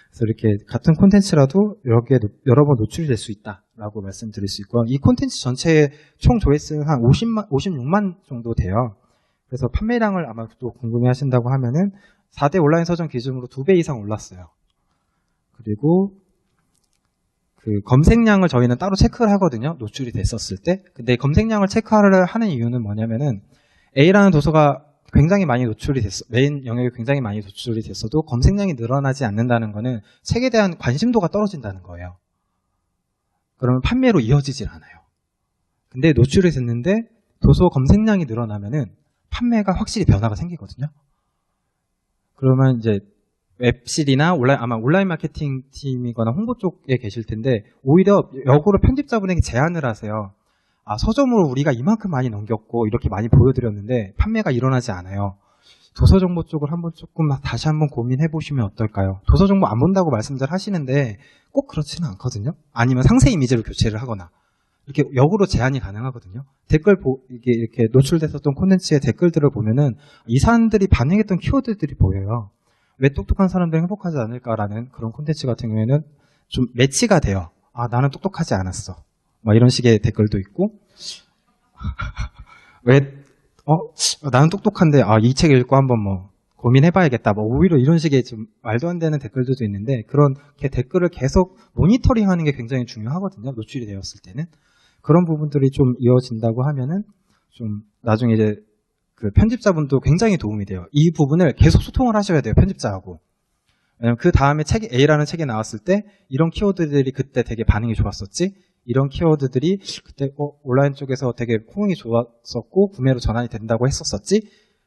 S1: 그래서 이렇게 같은 콘텐츠라도 여러 번 노출이 될 수 있다라고 말씀드릴 수 있고요. 이 콘텐츠 전체의 총 조회수는 한 56만 정도 돼요. 그래서 판매량을 아마 또 궁금해 하신다고 하면은 4대 온라인 서점 기준으로 2배 이상 올랐어요. 그리고 그 검색량을 저희는 따로 체크를 하거든요. 노출이 됐었을 때. 근데 검색량을 체크를 하는 이유는 뭐냐면은 A라는 도서가 굉장히 많이 노출이 메인 영역이 굉장히 많이 노출이 됐어도 검색량이 늘어나지 않는다는 거는 책에 대한 관심도가 떨어진다는 거예요. 그러면 판매로 이어지질 않아요. 근데 노출이 됐는데 도서 검색량이 늘어나면은 판매가 확실히 변화가 생기거든요. 그러면 이제 웹실이나 아마 온라인 마케팅 팀이거나 홍보 쪽에 계실 텐데, 오히려 역으로 편집자분에게 제안을 하세요. 서점으로 우리가 이만큼 많이 넘겼고 이렇게 많이 보여드렸는데 판매가 일어나지 않아요. 도서정보 쪽을 다시 한번 고민해 보시면 어떨까요? 도서정보 안 본다고 말씀들 하시는데 꼭 그렇지는 않거든요. 아니면 상세 이미지를 교체를 하거나 이렇게 역으로 제한이 가능하거든요. 이게 이렇게 노출됐었던 콘텐츠의 댓글들을 보면은 이 사람들이 반응했던 키워드들이 보여요. 왜 똑똑한 사람들이 행복하지 않을까라는 그런 콘텐츠 같은 경우에는 좀 매치가 돼요. 나는 똑똑하지 않았어. 뭐 이런 식의 댓글도 있고, 나는 똑똑한데 이 책 읽고 한번 뭐 고민해봐야겠다. 뭐 오히려 이런 식의 좀 말도 안 되는 댓글들도 있는데, 그런 댓글을 계속 모니터링하는 게 굉장히 중요하거든요. 노출이 되었을 때는 그런 부분들이 좀 이어진다고 하면은 좀 나중에 이제 그 편집자분도 굉장히 도움이 돼요. 이 부분을 계속 소통을 하셔야 돼요, 편집자하고. 왜냐면 그 다음에 A라는 책이 나왔을 때 이런 키워드들이 그때 되게 반응이 좋았었지, 이런 키워드들이 그때 온라인 쪽에서 되게 호응이 좋았었고 구매로 전환이 된다고 했었었지,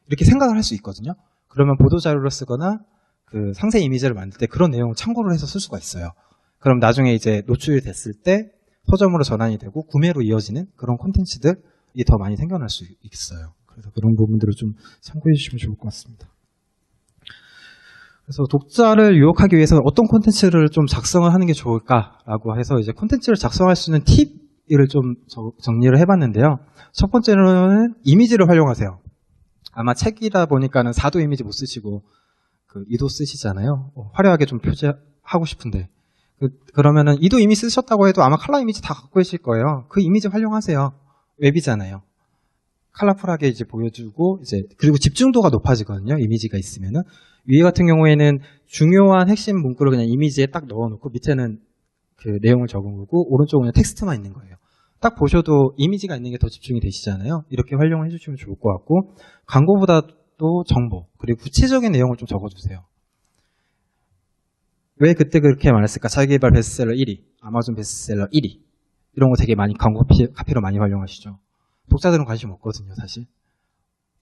S1: 이렇게 생각을 할 수 있거든요. 그러면 보도자료를 쓰거나 그 상세 이미지를 만들 때 그런 내용을 참고를 해서 쓸 수가 있어요. 그럼 나중에 이제 노출이 됐을 때 서점으로 전환이 되고 구매로 이어지는 그런 콘텐츠들이 더 많이 생겨날 수 있어요. 그래서 그런 부분들을 좀 참고해 주시면 좋을 것 같습니다. 그래서 독자를 유혹하기 위해서 어떤 콘텐츠를 좀 작성을 하는 게 좋을까라고 해서 이제 콘텐츠를 작성할 수 있는 팁을 좀 정리를 해봤는데요. 첫 번째로는 이미지를 활용하세요. 아마 책이다 보니까는 4도 이미지 못 쓰시고 그 2도 쓰시잖아요. 화려하게 좀 표지하고 싶은데 그러면은 2도 이미 쓰셨다고 해도 아마 컬러 이미지 다 갖고 계실 거예요. 그 이미지 활용하세요. 웹이잖아요. 컬러풀하게 이제 보여주고 그리고 집중도가 높아지거든요. 이미지가 있으면은. 위에 같은 경우에는 중요한 핵심 문구를 그냥 이미지에 딱 넣어놓고 밑에는 그 내용을 적은 거고 오른쪽은 텍스트만 있는 거예요. 딱 보셔도 이미지가 있는 게 더 집중이 되시잖아요. 이렇게 활용을 해주시면 좋을 것 같고, 광고보다도 정보 그리고 구체적인 내용을 좀 적어주세요. 왜 그때 그렇게 말했을까? 자기개발 베스트셀러 1위, 아마존 베스트셀러 1위, 이런 거 되게 많이 광고 카피로 많이 활용하시죠. 독자들은 관심 없거든요, 사실.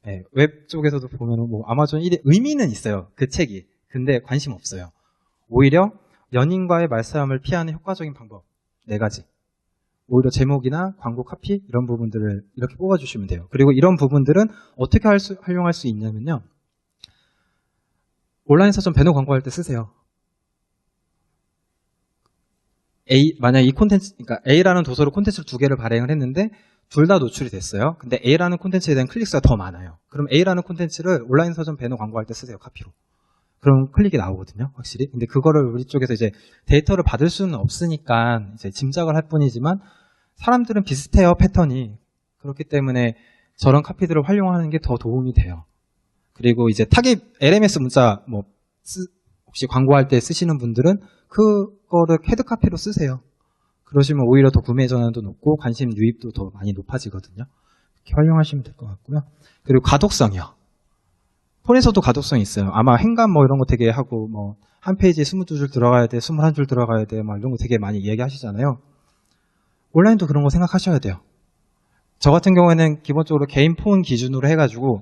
S1: 네, 웹 쪽에서도 보면은 뭐 아마존 1위 의미는 있어요, 그 책이. 근데 관심 없어요. 오히려 연인과의 말싸움을 피하는 효과적인 방법 4가지. 오히려 제목이나 광고 카피 이런 부분들을 이렇게 뽑아주시면 돼요. 그리고 이런 부분들은 어떻게 활용할 수 있냐면요. 온라인 서점 배너 광고할 때 쓰세요. 만약 이 콘텐츠, 그러니까 A라는 도서로 콘텐츠를 2개를 발행을 했는데 둘 다 노출이 됐어요. 근데 A라는 콘텐츠에 대한 클릭수가 더 많아요. 그럼 A라는 콘텐츠를 온라인 서점 배너 광고할 때 쓰세요, 카피로. 그럼 클릭이 나오거든요, 확실히. 근데 그거를 우리 쪽에서 이제 데이터를 받을 수는 없으니까 이제 짐작을 할 뿐이지만 사람들은 비슷해요, 패턴이. 그렇기 때문에 저런 카피들을 활용하는 게 더 도움이 돼요. 그리고 이제 타깃 LMS 문자 혹시 광고할 때 쓰시는 분들은 그거를 헤드 카피로 쓰세요. 그러시면 오히려 더 구매 전환도 높고 관심 유입도 더 많이 높아지거든요. 이렇게 활용하시면 될 것 같고요. 그리고 가독성이요. 폰에서도 가독성이 있어요. 아마 행간 이런 거 되게 하고 한 페이지에 22줄 들어가야 돼, 21줄 들어가야 돼, 이런 거 되게 많이 얘기하시잖아요. 온라인도 그런 거 생각하셔야 돼요. 저 같은 경우에는 기본적으로 개인 폰 기준으로 해가지고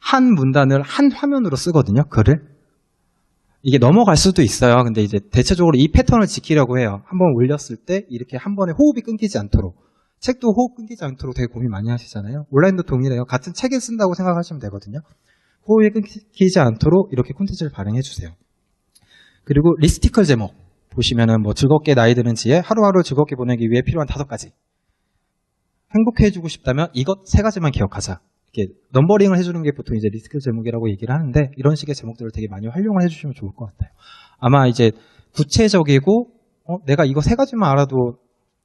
S1: 한 문단을 한 화면으로 쓰거든요, 글을. 이게 넘어갈 수도 있어요. 근데 이제 대체적으로 이 패턴을 지키려고 해요. 한번 올렸을 때 이렇게 한 번에 호흡이 끊기지 않도록. 책도 호흡 끊기지 않도록 되게 고민 많이 하시잖아요. 온라인도 동일해요. 같은 책을 쓴다고 생각하시면 되거든요. 호흡이 끊기지 않도록 이렇게 콘텐츠를 발행해 주세요. 그리고 리스티컬 제목 보시면은 즐겁게 나이 드는 지에 하루하루 즐겁게 보내기 위해 필요한 5가지. 행복해 해주고 싶다면 이것 3가지만 기억하자. 이렇게 넘버링을 해주는 게 보통 이제 리스티컬 제목이라고 얘기를 하는데 이런 식의 제목들을 되게 많이 활용을 해주시면 좋을 것 같아요. 아마 이제 구체적이고 내가 이거 3가지만 알아도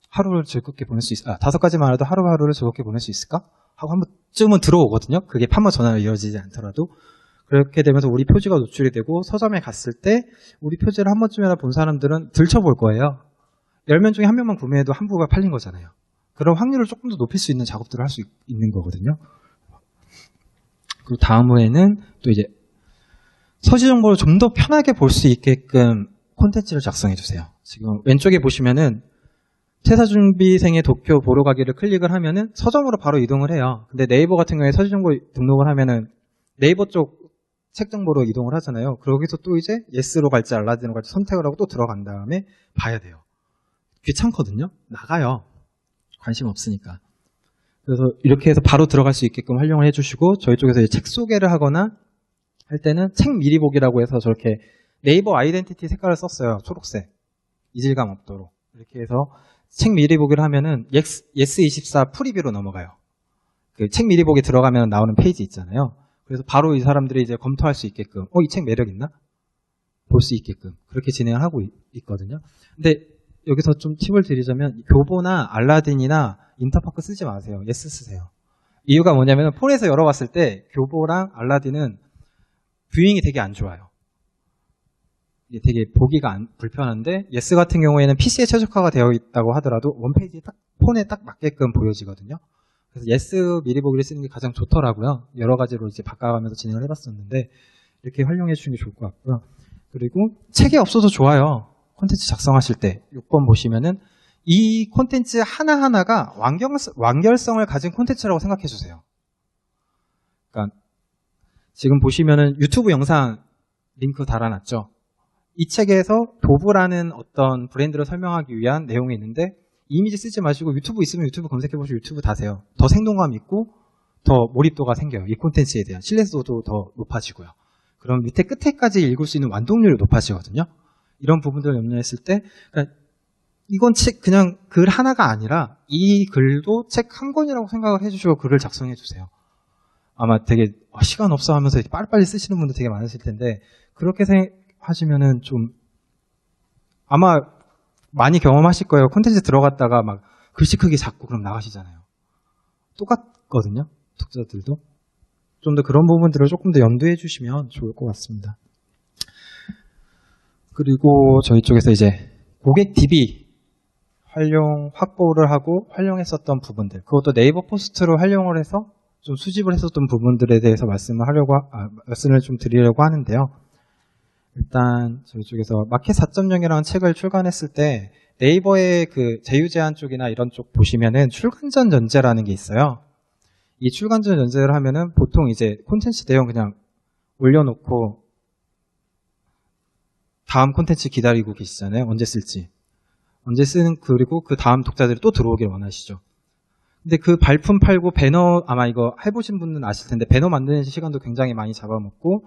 S1: 하루를 즐겁게 보낼 수 있을까? 5가지만 알아도 하루하루를 즐겁게 보낼 수 있을까? 하고 한 번쯤은 들어오거든요. 그게 판매 전환으로 이어지지 않더라도. 그렇게 되면서 우리 표지가 노출이 되고 서점에 갔을 때 우리 표지를 한 번쯤이나 본 사람들은 들춰볼 거예요. 10명 중에 1명만 구매해도 한 부가 팔린 거잖아요. 그런 확률을 조금 더 높일 수 있는 작업들을 할 수 있는 거거든요. 그리고 다음에는 또 이제 서지 정보를 좀 더 편하게 볼 수 있게끔 콘텐츠를 작성해 주세요. 지금 왼쪽에 보시면은 퇴사준비생의 도쿄 보러 가기를 클릭을 하면은 서점으로 바로 이동을 해요. 근데 네이버 같은 경우에 서지 정보 등록을 하면은 네이버 쪽 책 정보로 이동을 하잖아요. 거기서 또 이제 예스로 갈지 알라딘으로 갈지 선택을 하고 또 들어간 다음에 봐야 돼요. 귀찮거든요. 나가요. 관심 없으니까. 그래서 이렇게 해서 바로 들어갈 수 있게끔 활용을 해주시고 저희 쪽에서 이제 책 소개를 하거나 할 때는 책 미리 보기라고 해서 저렇게 네이버 아이덴티티 색깔을 썼어요. 초록색. 이질감 없도록. 이렇게 해서 책 미리 보기를 하면은 예스24 프리뷰로 넘어가요. 그 책 미리 보기 들어가면 나오는 페이지 있잖아요. 그래서 바로 이 사람들이 이제 검토할 수 있게끔 이 책 매력 있나? 볼 수 있게끔 그렇게 진행을 하고 있거든요. 근데 여기서 좀 팁을 드리자면 교보나 알라딘이나 인터파크 쓰지 마세요. 예스 쓰세요. 이유가 뭐냐면 폰에서 열어봤을 때 교보랑 알라딘은 뷰잉이 되게 안 좋아요. 이게 되게 보기가 불편한데 예스 같은 경우에는 PC에 최적화가 되어 있다고 하더라도 원페이지 폰에 딱 맞게끔 보여지거든요. 그래서 예스 미리 보기를 쓰는 게 가장 좋더라고요. 여러 가지로 이제 바꿔가면서 진행을 해봤었는데 이렇게 활용해 주시는 게 좋을 것 같고요. 그리고 책이 없어도 좋아요. 콘텐츠 작성하실 때 6번 보시면은 이 콘텐츠 하나하나가 완결성을 가진 콘텐츠라고 생각해 주세요. 그러니까 지금 보시면은 유튜브 영상 링크 달아놨죠. 이 책에서 도브라는 어떤 브랜드를 설명하기 위한 내용이 있는데 이미지 쓰지 마시고 유튜브 있으면 유튜브 검색해보시고 유튜브 다세요. 더 생동감 있고 더 몰입도가 생겨요. 이 콘텐츠에 대한 신뢰도도 더 높아지고요. 그럼 밑에 끝에까지 읽을 수 있는 완독률이 높아지거든요. 이런 부분들을 염려했을 때 그러니까 이건 책 그냥 글 하나가 아니라 이 글도 책 한 권이라고 생각을 해주시고 글을 작성해 주세요. 아마 되게 시간 없어 하면서 빨리빨리 쓰시는 분들 되게 많으실 텐데 그렇게 생각하시면은 좀 아마 많이 경험하실 거예요. 콘텐츠 들어갔다가 막 글씨 크기 작고 그럼 나가시잖아요. 똑같거든요. 독자들도. 좀 더 그런 부분들을 조금 더 염두해 주시면 좋을 것 같습니다. 그리고 저희 쪽에서 이제 고객 DB 확보를 하고 활용했었던 부분들 그것도 네이버 포스트로 활용을 해서 좀 수집을 했었던 부분들에 대해서 말씀을 좀 드리려고 하는데요. 일단 저희 쪽에서 마켓 4.0이라는 책을 출간했을 때 네이버의 그 제휴제한 쪽이나 이런 쪽 보시면은 출간전 연재라는 게 있어요. 이 출간전 연재를 하면은 보통 이제 콘텐츠 내용 그냥 올려놓고 다음 콘텐츠 기다리고 계시잖아요. 언제 쓸지. 언제 쓰는 그리고 그 다음 독자들이 또 들어오길 원하시죠. 근데 그 발품 팔고 배너 아마 이거 해보신 분은 아실 텐데 배너 만드는 시간도 굉장히 많이 잡아먹고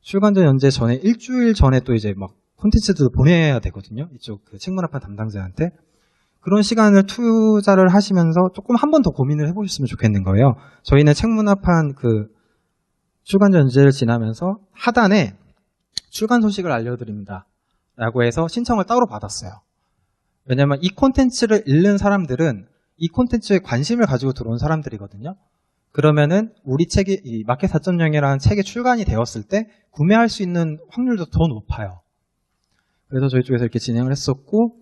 S1: 출간전 연재 전에 일주일 전에 또 이제 막 콘텐츠도 보내야 되거든요. 이쪽 그 책문화판 담당자한테. 그런 시간을 투자를 하시면서 조금 한 번 더 고민을 해보셨으면 좋겠는 거예요. 저희는 책문화판 그 출간 전제를 지나면서 하단에 출간 소식을 알려드립니다 라고 해서 신청을 따로 받았어요. 왜냐면 이 콘텐츠를 읽는 사람들은 이 콘텐츠에 관심을 가지고 들어온 사람들이거든요. 그러면은 우리 책이 이 마켓 4.0이라는 책이 출간이 되었을 때 구매할 수 있는 확률도 더 높아요. 그래서 저희 쪽에서 이렇게 진행을 했었고,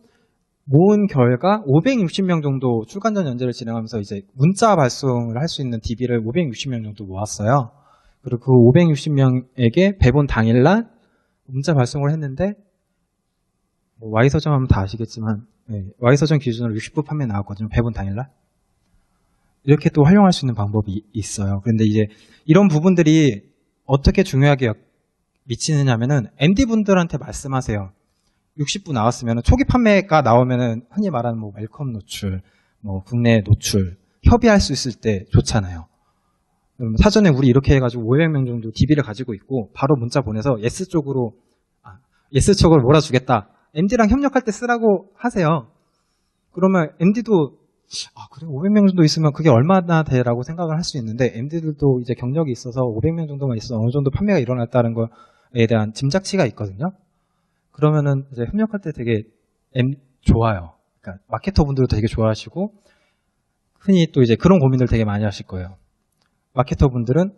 S1: 모은 결과 560명 정도 출간 전 연재를 진행하면서 이제 문자 발송을 할 수 있는 DB를 560명 정도 모았어요. 그리고 그 560명에게 배본 당일날 문자 발송을 했는데, 뭐 Y서점 하면 다 아시겠지만, 네, Y서점 기준으로 60부 판매 나왔거든요. 배본 당일날. 이렇게 또 활용할 수 있는 방법이 있어요. 그런데 이제 이런 부분들이 어떻게 중요하게 미치느냐면은 MD분들한테 말씀하세요. 60부 나왔으면 초기 판매가 나오면은 흔히 말하는 뭐 웰컴 노출, 뭐 국내 노출 협의할 수 있을 때 좋잖아요. 사전에 우리 이렇게 해가지고 500명 정도 DB를 가지고 있고 바로 문자 보내서 예스 쪽으로 몰아주겠다. MD랑 협력할 때 쓰라고 하세요. 그러면 MD도 그래 500명 정도 있으면 그게 얼마나 돼라고 생각을 할 수 있는데 MD들도 이제 경력이 있어서 500명 정도만 있어서 어느 정도 판매가 일어났다는 거에 대한 짐작치가 있거든요. 그러면은 이제 협력할 때 되게 좋아요. 그러니까 마케터 분들도 되게 좋아하시고 흔히 또 이제 그런 고민들 되게 많이 하실 거예요. 마케터 분들은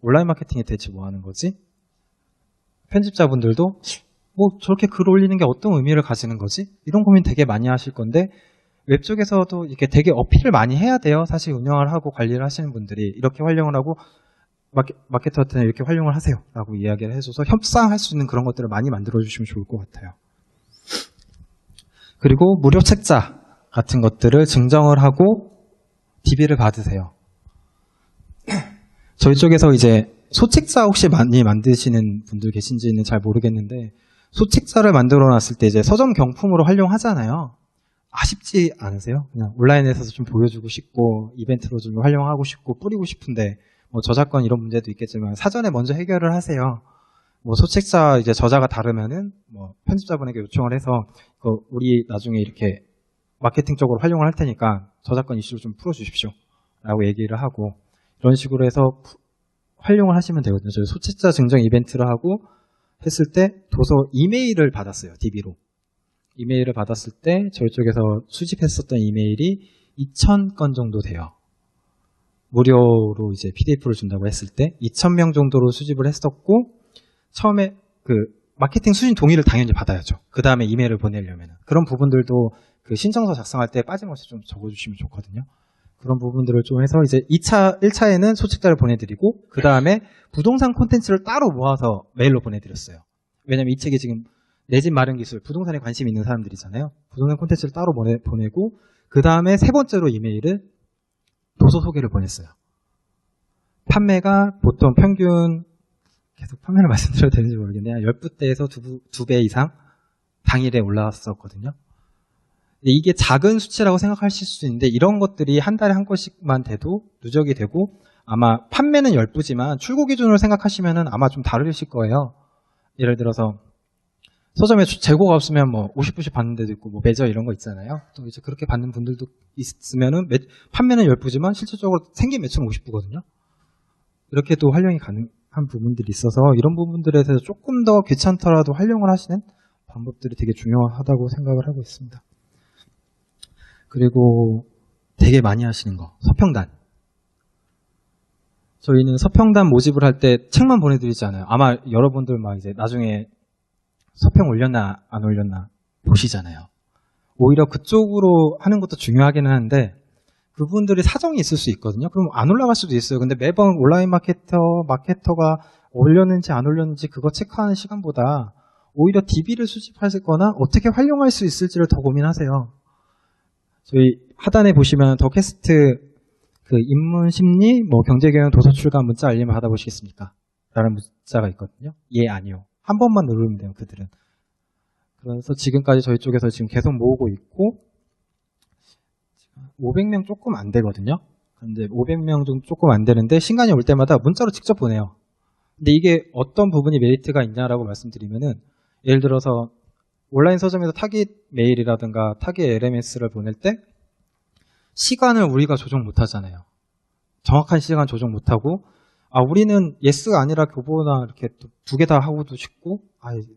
S1: 온라인 마케팅이 대체 뭐 하는 거지? 편집자분들도 뭐 저렇게 글 올리는 게 어떤 의미를 가지는 거지? 이런 고민 되게 많이 하실 건데 웹 쪽에서도 이렇게 되게 어필을 많이 해야 돼요. 사실 운영을 하고 관리를 하시는 분들이 이렇게 활용을 하고 마케터한테는 이렇게 활용을 하세요 라고 이야기를 해줘서 협상할 수 있는 그런 것들을 많이 만들어주시면 좋을 것 같아요. 그리고 무료 책자 같은 것들을 증정을 하고 DB를 받으세요. 저희 쪽에서 이제 소책자 혹시 많이 만드시는 분들 계신지는 잘 모르겠는데 소책자를 만들어 놨을 때 이제 서점 경품으로 활용하잖아요. 아쉽지 않으세요? 그냥 온라인에서 좀 보여주고 싶고 이벤트로 좀 활용하고 싶고 뿌리고 싶은데 뭐 저작권 이런 문제도 있겠지만 사전에 먼저 해결을 하세요. 뭐 소책자 이제 저자가 다르면은 뭐 편집자분에게 요청을 해서 우리 나중에 이렇게 마케팅 쪽으로 활용을 할 테니까 저작권 이슈를 좀 풀어주십시오 라고 얘기를 하고 이런 식으로 해서 활용을 하시면 되거든요. 저희 소책자 증정 이벤트를 하고 했을 때 도서 이메일을 받았어요. DB로. 이메일을 받았을 때 저희 쪽에서 수집했었던 이메일이 2,000건 정도 돼요. 무료로 이제 PDF를 준다고 했을 때 2,000명 정도로 수집을 했었고 처음에 그 마케팅 수신 동의를 당연히 받아야죠. 그 다음에 이메일을 보내려면 그런 부분들도 그 신청서 작성할 때 빠짐없이 좀 적어주시면 좋거든요. 그런 부분들을 좀 해서 이제 1차에는 소책자를 보내드리고 그 다음에 부동산 콘텐츠를 따로 모아서 메일로 보내드렸어요. 왜냐면 이 책이 지금 내 집 마련 기술, 부동산에 관심이 있는 사람들이잖아요. 부동산 콘텐츠를 따로 보내고 그 다음에 세 번째로 이메일을 도서 소개를 보냈어요. 판매가 보통 평균 계속 판매를 말씀드려도 되는지 모르겠네요. 10부대에서 2배 이상 당일에 올라왔었거든요. 이게 작은 수치라고 생각하실 수 있는데 이런 것들이 한 달에 한 건씩만 돼도 누적이 되고 아마 판매는 10부지만 출고 기준으로 생각하시면 아마 좀 다르실 거예요. 예를 들어서 서점에 재고가 없으면 뭐 50부씩 받는 데도 있고 뭐 매저 이런 거 있잖아요. 또 이제 그렇게 받는 분들도 있으면은 판매는 10부지만 실질적으로 생긴 매출은 50부거든요. 이렇게 또 활용이 가능한 부분들이 있어서 이런 부분들에 대해서 조금 더 귀찮더라도 활용을 하시는 방법들이 되게 중요하다고 생각을 하고 있습니다. 그리고 되게 많이 하시는 거, 서평단. 저희는 서평단 모집을 할 때 책만 보내드리지 않아요. 아마 여러분들 막 이제 나중에 서평 올렸나 안 올렸나 보시잖아요. 오히려 그쪽으로 하는 것도 중요하기는 한데 그분들이 사정이 있을 수 있거든요. 그럼 안 올라갈 수도 있어요. 근데 매번 온라인 마케터가 올렸는지 안 올렸는지 그거 체크하는 시간보다 오히려 DB를 수집하거나 어떻게 활용할 수 있을지를 더 고민하세요. 저희 하단에 보시면 더 캐스트 그 인문 심리 뭐 경제경영 도서 출간 문자 알림 받아보시겠습니까? 라는 문자가 있거든요. 예, 아니요. 한 번만 누르면 돼요, 그들은. 그래서 지금까지 저희 쪽에서 지금 계속 모으고 있고 500명 조금 안 되거든요. 근데 500명 정도 조금 안 되는데 신간이 올 때마다 문자로 직접 보내요. 근데 이게 어떤 부분이 메리트가 있냐라고 말씀드리면은 예를 들어서 온라인 서점에서 타깃 메일이라든가 타깃 LMS를 보낼 때 시간을 우리가 조정 못하잖아요. 정확한 시간 조정 못하고 우리는 예스가 아니라 교보나 이렇게 두 개 다 하고도 싶고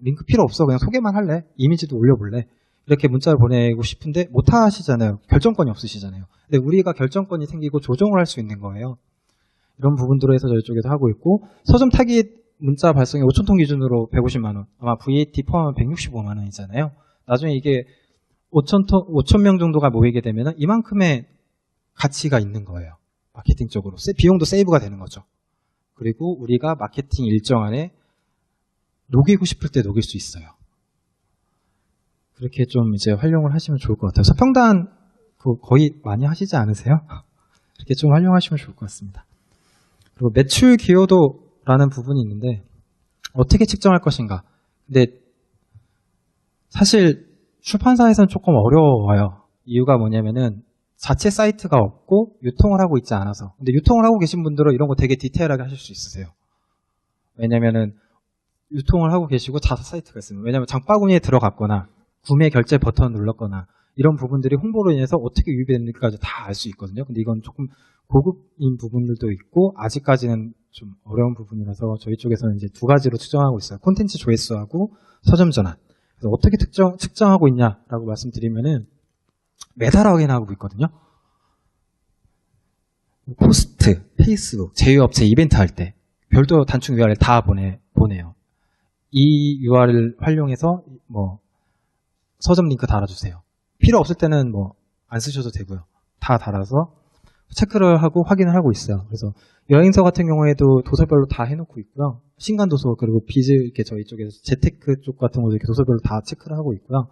S1: 링크 필요 없어 그냥 소개만 할래 이미지도 올려볼래 이렇게 문자를 보내고 싶은데 못 하시잖아요. 결정권이 없으시잖아요. 근데 우리가 결정권이 생기고 조정을 할 수 있는 거예요. 이런 부분들로 해서 저희 쪽에서 하고 있고 서점 타깃 문자 발송이 5,000통 기준으로 150만 원 아마 VAT 포함하면 165만 원이잖아요. 나중에 이게 5,000명 정도가 모이게 되면 이만큼의 가치가 있는 거예요. 마케팅적으로 비용도 세이브가 되는 거죠. 그리고 우리가 마케팅 일정 안에 녹이고 싶을 때 녹일 수 있어요. 그렇게 좀 이제 활용을 하시면 좋을 것 같아요. 서평단 거의 많이 하시지 않으세요? 이렇게 좀 활용하시면 좋을 것 같습니다. 그리고 매출 기여도라는 부분이 있는데 어떻게 측정할 것인가. 근데 사실 출판사에서는 조금 어려워요. 이유가 뭐냐면은 자체 사이트가 없고 유통을 하고 있지 않아서. 근데 유통을 하고 계신 분들은 이런 거 되게 디테일하게 하실 수 있으세요. 왜냐면은 유통을 하고 계시고 자사 사이트가 있으면 왜냐면 장바구니에 들어갔거나 구매 결제 버튼을 눌렀거나 이런 부분들이 홍보로 인해서 어떻게 유입이 되는지까지 다 알 수 있거든요. 근데 이건 조금 고급인 부분들도 있고 아직까지는 좀 어려운 부분이라서 저희 쪽에서는 이제 두 가지로 측정하고 있어요. 콘텐츠 조회수하고 서점 전환. 그래서 어떻게 측정하고 있냐라고 말씀드리면은 매달 확인하고 있거든요. 포스트, 페이스북, 제휴업체 이벤트 할 때 별도 단축 URL 다 보내요. 이 URL 활용해서 뭐 서점 링크 달아주세요. 필요 없을 때는 뭐 안 쓰셔도 되고요. 다 달아서 체크를 하고 확인을 하고 있어요. 그래서 여행서 같은 경우에도 도서별로 다 해놓고 있고요. 신간 도서 그리고 비즈 이렇게 저희 쪽에서 재테크 쪽 같은 것도 이렇게 도서별로 다 체크를 하고 있고요.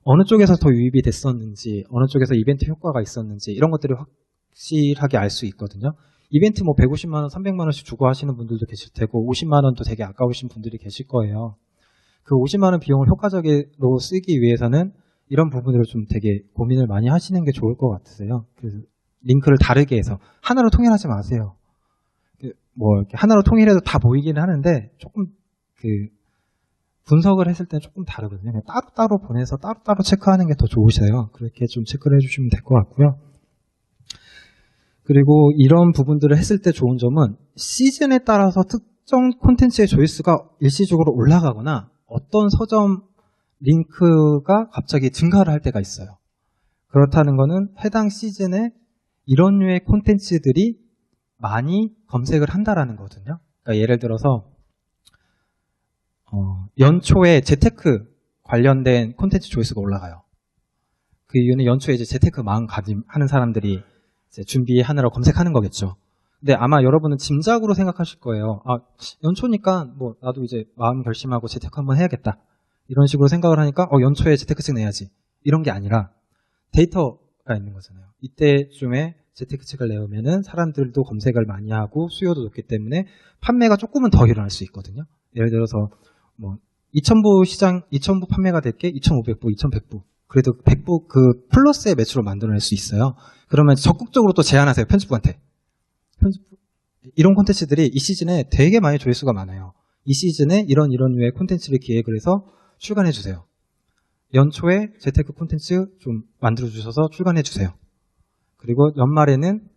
S1: 어느 쪽에서 더 유입이 됐었는지, 어느 쪽에서 이벤트 효과가 있었는지 이런 것들을 확실하게 알 수 있거든요. 이벤트 뭐 150만 원, 300만 원씩 주고 하시는 분들도 계실 테고 50만 원도 되게 아까우신 분들이 계실 거예요. 그 50만 원 비용을 효과적으로 쓰기 위해서는 이런 부분들을 좀 되게 고민을 많이 하시는 게 좋을 것 같으세요. 그래서 링크를 다르게 해서 하나로 통일하지 마세요. 뭐 이렇게 하나로 통일해도 다 보이기는 하는데 조금 분석을 했을 때는 조금 다르거든요. 그냥 따로따로 보내서 따로따로 체크하는 게 더 좋으셔요. 그렇게 좀 체크를 해주시면 될 것 같고요. 그리고 이런 부분들을 했을 때 좋은 점은 시즌에 따라서 특정 콘텐츠의 조회수가 일시적으로 올라가거나 어떤 서점 링크가 갑자기 증가를 할 때가 있어요. 그렇다는 거는 해당 시즌에 이런 류의 콘텐츠들이 많이 검색을 한다라는 거거든요. 그러니까 예를 들어서 연초에 재테크 관련된 콘텐츠 조회수가 올라가요. 그 이유는 연초에 이제 재테크 마음가짐하는 사람들이 이제 준비하느라 검색하는 거겠죠. 근데 아마 여러분은 짐작으로 생각하실 거예요. 연초니까 뭐 나도 이제 마음 결심하고 재테크 한번 해야겠다. 이런 식으로 생각을 하니까 연초에 재테크책 내야지. 이런 게 아니라 데이터가 있는 거잖아요. 이때쯤에 재테크책을 내오면은 사람들도 검색을 많이 하고 수요도 높기 때문에 판매가 조금은 더 일어날 수 있거든요. 예를 들어서 뭐 2,000부 판매가 될 게 2,500부, 2,100부. 그래도 100부 그 플러스의 매출을 만들어낼 수 있어요. 그러면 적극적으로 또 제안하세요. 편집부한테. 이런 콘텐츠들이 이 시즌에 되게 많이 조회수가 많아요. 이 시즌에 이런 류의 콘텐츠를 기획을 해서 출간해 주세요. 연초에 재테크 콘텐츠 좀 만들어 주셔서 출간해 주세요. 그리고 연말에는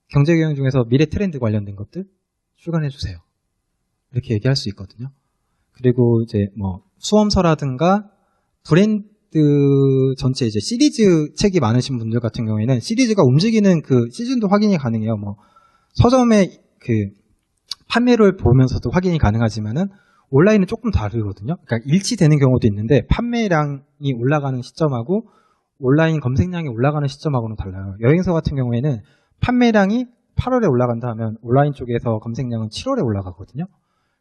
S1: 경제경영 중에서 미래 트렌드 관련된 것들 출간해 주세요. 이렇게 얘기할 수 있거든요. 그리고 이제 뭐 수험서라든가 브랜드 전체 이제 시리즈 책이 많으신 분들 같은 경우에는 시리즈가 움직이는 그 시즌도 확인이 가능해요. 뭐 서점의 그 판매를 보면서도 확인이 가능하지만은 온라인은 조금 다르거든요. 그러니까 일치되는 경우도 있는데 판매량이 올라가는 시점하고 온라인 검색량이 올라가는 시점하고는 달라요. 여행서 같은 경우에는 판매량이 8월에 올라간다 하면 온라인 쪽에서 검색량은 7월에 올라가거든요.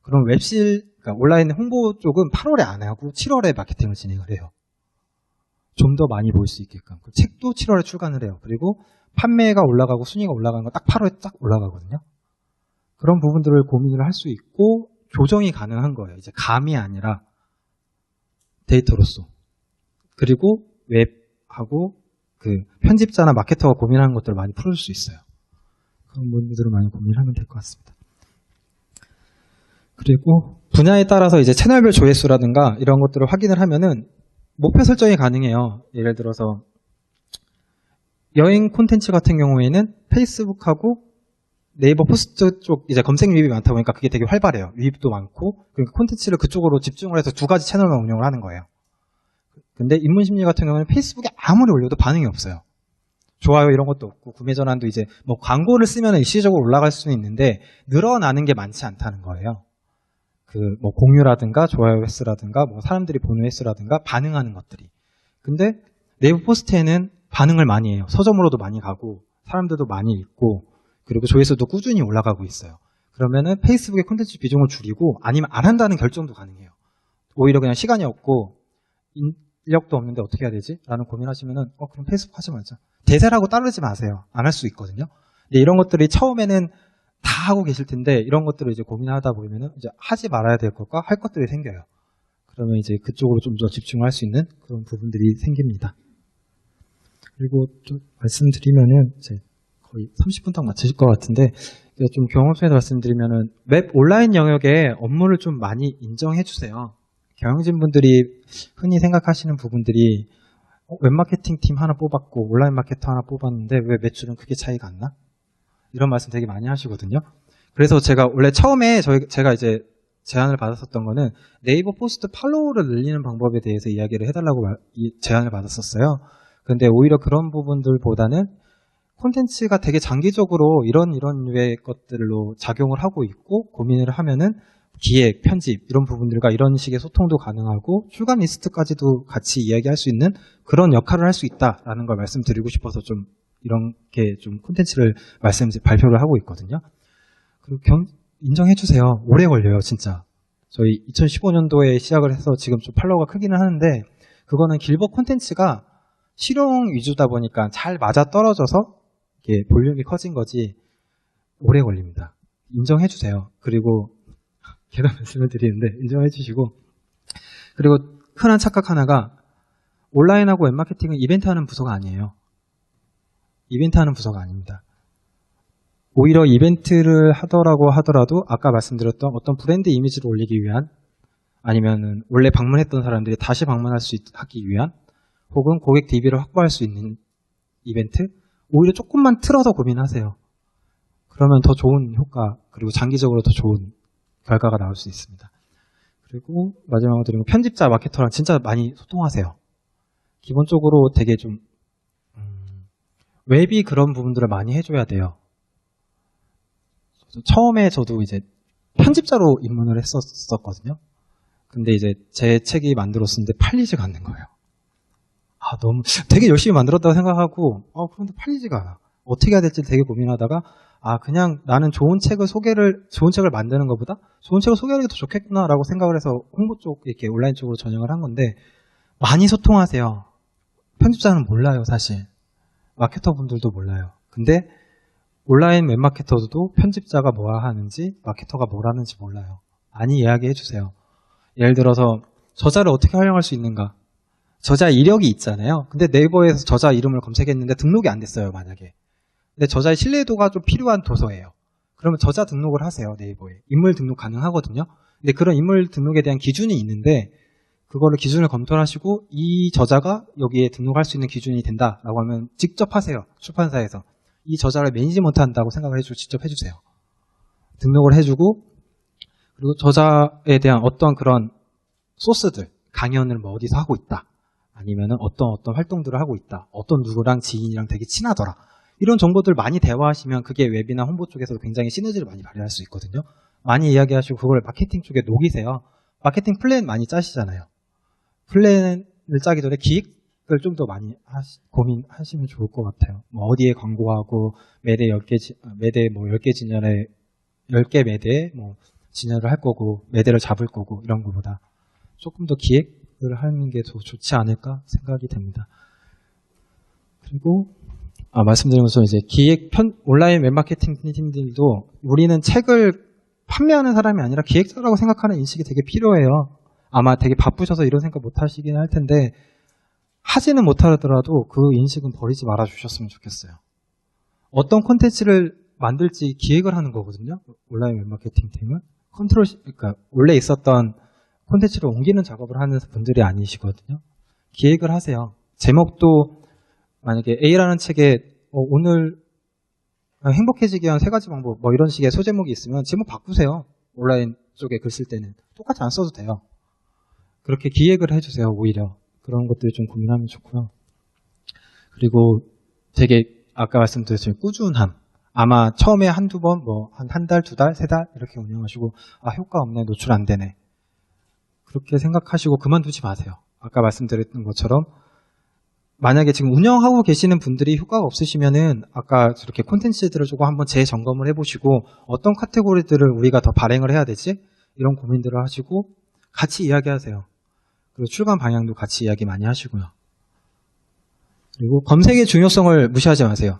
S1: 그럼 그러니까 온라인 홍보 쪽은 8월에 안 하고 7월에 마케팅을 진행을 해요. 좀 더 많이 보일 수 있게끔. 책도 7월에 출간을 해요. 그리고 판매가 올라가고 순위가 올라가는 건 딱 8월에 딱 올라가거든요. 그런 부분들을 고민을 할 수 있고 조정이 가능한 거예요. 이제 감이 아니라 데이터로서. 그리고 웹하고 그 편집자나 마케터가 고민하는 것들을 많이 풀을 수 있어요. 그런 부분들을 많이 고민하면 될 것 같습니다. 그리고 분야에 따라서 이제 채널별 조회수라든가 이런 것들을 확인을 하면은 목표 설정이 가능해요. 예를 들어서 여행 콘텐츠 같은 경우에는 페이스북하고 네이버 포스트 쪽 이제 검색 유입이 많다 보니까 그게 되게 활발해요. 유입도 많고 그러니까 콘텐츠를 그쪽으로 집중을 해서 두 가지 채널만 운영을 하는 거예요. 근데 인문심리 같은 경우는 페이스북에 아무리 올려도 반응이 없어요. 좋아요 이런 것도 없고 구매 전환도 이제 뭐 광고를 쓰면 일시적으로 올라갈 수는 있는데 늘어나는 게 많지 않다는 거예요. 그 뭐 공유라든가 좋아요 횟수라든가 뭐 사람들이 보는 횟수라든가 반응하는 것들이. 근데 네이버 포스트에는 반응을 많이 해요. 서점으로도 많이 가고 사람들도 많이 읽고 그리고 조회수도 꾸준히 올라가고 있어요. 그러면은 페이스북의 콘텐츠 비중을 줄이고 아니면 안 한다는 결정도 가능해요. 오히려 그냥 시간이 없고 인력도 없는데 어떻게 해야 되지? 라는 고민하시면은 그럼 페이스북 하지 말자. 대세라고 따르지 마세요. 안 할 수 있거든요. 근데 이런 것들이 처음에는 다 하고 계실 텐데 이런 것들을 이제 고민하다 보면은 이제 하지 말아야 될 것과 할 것들이 생겨요. 그러면 이제 그쪽으로 좀 더 집중할 수 있는 그런 부분들이 생깁니다. 그리고 좀 말씀드리면은 이제 거의 30분 딱 맞추실 것 같은데 좀 경험에서 말씀드리면은 웹 온라인 영역에 업무를 좀 많이 인정해 주세요. 경영진 분들이 흔히 생각하시는 부분들이 웹마케팅 팀 하나 뽑았고 온라인 마케터 하나 뽑았는데 왜 매출은 크게 차이가 안 나? 이런 말씀 되게 많이 하시거든요. 그래서 제가 원래 처음에 제가 이제 제안을 받았었던 거는 네이버 포스트 팔로우를 늘리는 방법에 대해서 이야기를 해달라고 제안을 받았었어요. 근데 오히려 그런 부분들보다는 콘텐츠가 되게 장기적으로 이런 류의 것들로 작용을 하고 있고 고민을 하면은 기획, 편집 이런 부분들과 이런 식의 소통도 가능하고 출간 리스트까지도 같이 이야기할 수 있는 그런 역할을 할 수 있다라는 걸 말씀드리고 싶어서 좀 이렇게 좀 콘텐츠를 발표를 하고 있거든요. 그리고 인정해 주세요. 오래 걸려요, 진짜. 저희 2015년도에 시작을 해서 지금 좀 팔로워가 크기는 하는데 그거는 길버 콘텐츠가 실용 위주다 보니까 잘 맞아 떨어져서 이게 볼륨이 커진 거지 오래 걸립니다. 인정해 주세요. 그리고 계속 말씀을 드리는데 인정해 주시고 그리고 흔한 착각 하나가 온라인하고 웹마케팅은 이벤트 하는 부서가 아니에요. 이벤트 하는 부서가 아닙니다. 오히려 이벤트를 하더라도 아까 말씀드렸던 어떤 브랜드 이미지를 올리기 위한 아니면은 원래 방문했던 사람들이 다시 방문할 수 하기 위한 혹은 고객 DB를 확보할 수 있는 이벤트 오히려 조금만 틀어서 고민하세요. 그러면 더 좋은 효과 그리고 장기적으로 더 좋은 결과가 나올 수 있습니다. 그리고 마지막으로 드리는 편집자 마케터랑 진짜 많이 소통하세요. 기본적으로 되게 좀 웹이 그런 부분들을 많이 해줘야 돼요. 처음에 저도 이제 편집자로 입문을 했었거든요. 근데 이제 제 책이 만들었는데 팔리지가 않는 거예요. 너무 되게 열심히 만들었다고 생각하고 그런데 팔리지가 않아. 어떻게 해야 될지 되게 고민하다가 그냥 나는 좋은 책을 만드는 것보다 좋은 책을 소개하는 게 더 좋겠구나라고 생각을 해서 홍보 쪽 이렇게 온라인 쪽으로 전향을 한 건데 많이 소통하세요. 편집자는 몰라요, 사실. 마케터 분들도 몰라요. 근데 온라인 웹마케터도 편집자가 뭐라 하는지 마케터가 뭘 하는지 몰라요. 많이 이야기해 주세요. 예를 들어서 저자를 어떻게 활용할 수 있는가? 저자 이력이 있잖아요. 근데 네이버에서 저자 이름을 검색했는데 등록이 안 됐어요, 만약에. 근데 저자의 신뢰도가 좀 필요한 도서예요. 그러면 저자 등록을 하세요, 네이버에. 인물 등록 가능하거든요. 근데 그런 인물 등록에 대한 기준이 있는데 그거를 기준을 검토하시고 이 저자가 여기에 등록할 수 있는 기준이 된다라고 하면 직접 하세요. 출판사에서. 이 저자를 매니지먼트 한다고 생각을 해주고 직접 해주세요. 등록을 해주고 그리고 저자에 대한 어떤 그런 소스들, 강연을 뭐 어디서 하고 있다. 아니면은 어떤 활동들을 하고 있다. 어떤 누구랑 지인이랑 되게 친하더라. 이런 정보들 많이 대화하시면 그게 웹이나 홍보 쪽에서 굉장히 시너지를 많이 발휘할 수 있거든요. 많이 이야기하시고 그걸 마케팅 쪽에 녹이세요. 마케팅 플랜 많이 짜시잖아요. 플랜을 짜기 전에 기획을 좀 더 많이 고민하시면 좋을 것 같아요. 뭐 어디에 광고하고 매대 10개 진열에 10개 매대에 뭐 진열을 할 거고 매대를 잡을 거고 이런 것보다 조금 더 기획을 하는 게 더 좋지 않을까 생각이 됩니다. 그리고 말씀드린 것처럼 이제 온라인 웹마케팅 팀들도 우리는 책을 판매하는 사람이 아니라 기획자라고 생각하는 인식이 되게 필요해요. 아마 되게 바쁘셔서 이런 생각 못 하시긴 할 텐데 하지는 못하더라도 그 인식은 버리지 말아 주셨으면 좋겠어요. 어떤 콘텐츠를 만들지 기획을 하는 거거든요. 온라인 웹마케팅 팀은. 그러니까 원래 있었던 콘텐츠를 옮기는 작업을 하는 분들이 아니시거든요. 기획을 하세요. 제목도 만약에 A라는 책에 오늘 행복해지기 위한 3가지 방법 뭐 이런 식의 소제목이 있으면 제목 바꾸세요. 온라인 쪽에 글 쓸 때는 똑같이 안 써도 돼요. 그렇게 기획을 해주세요. 오히려 그런 것들을 좀 고민하면 좋고요. 그리고 되게 아까 말씀드렸지만 꾸준함. 아마 처음에 한두 번, 뭐 한 달, 2달, 3달 이렇게 운영하시고 효과 없네, 노출 안 되네. 그렇게 생각하시고 그만두지 마세요. 아까 말씀드렸던 것처럼 만약에 지금 운영하고 계시는 분들이 효과가 없으시면은 아까 저렇게 콘텐츠들을 조금 한번 재점검을 해보시고 어떤 카테고리들을 우리가 더 발행을 해야 되지? 이런 고민들을 하시고 같이 이야기하세요. 그리고 출간 방향도 같이 이야기 많이 하시고요. 그리고 검색의 중요성을 무시하지 마세요.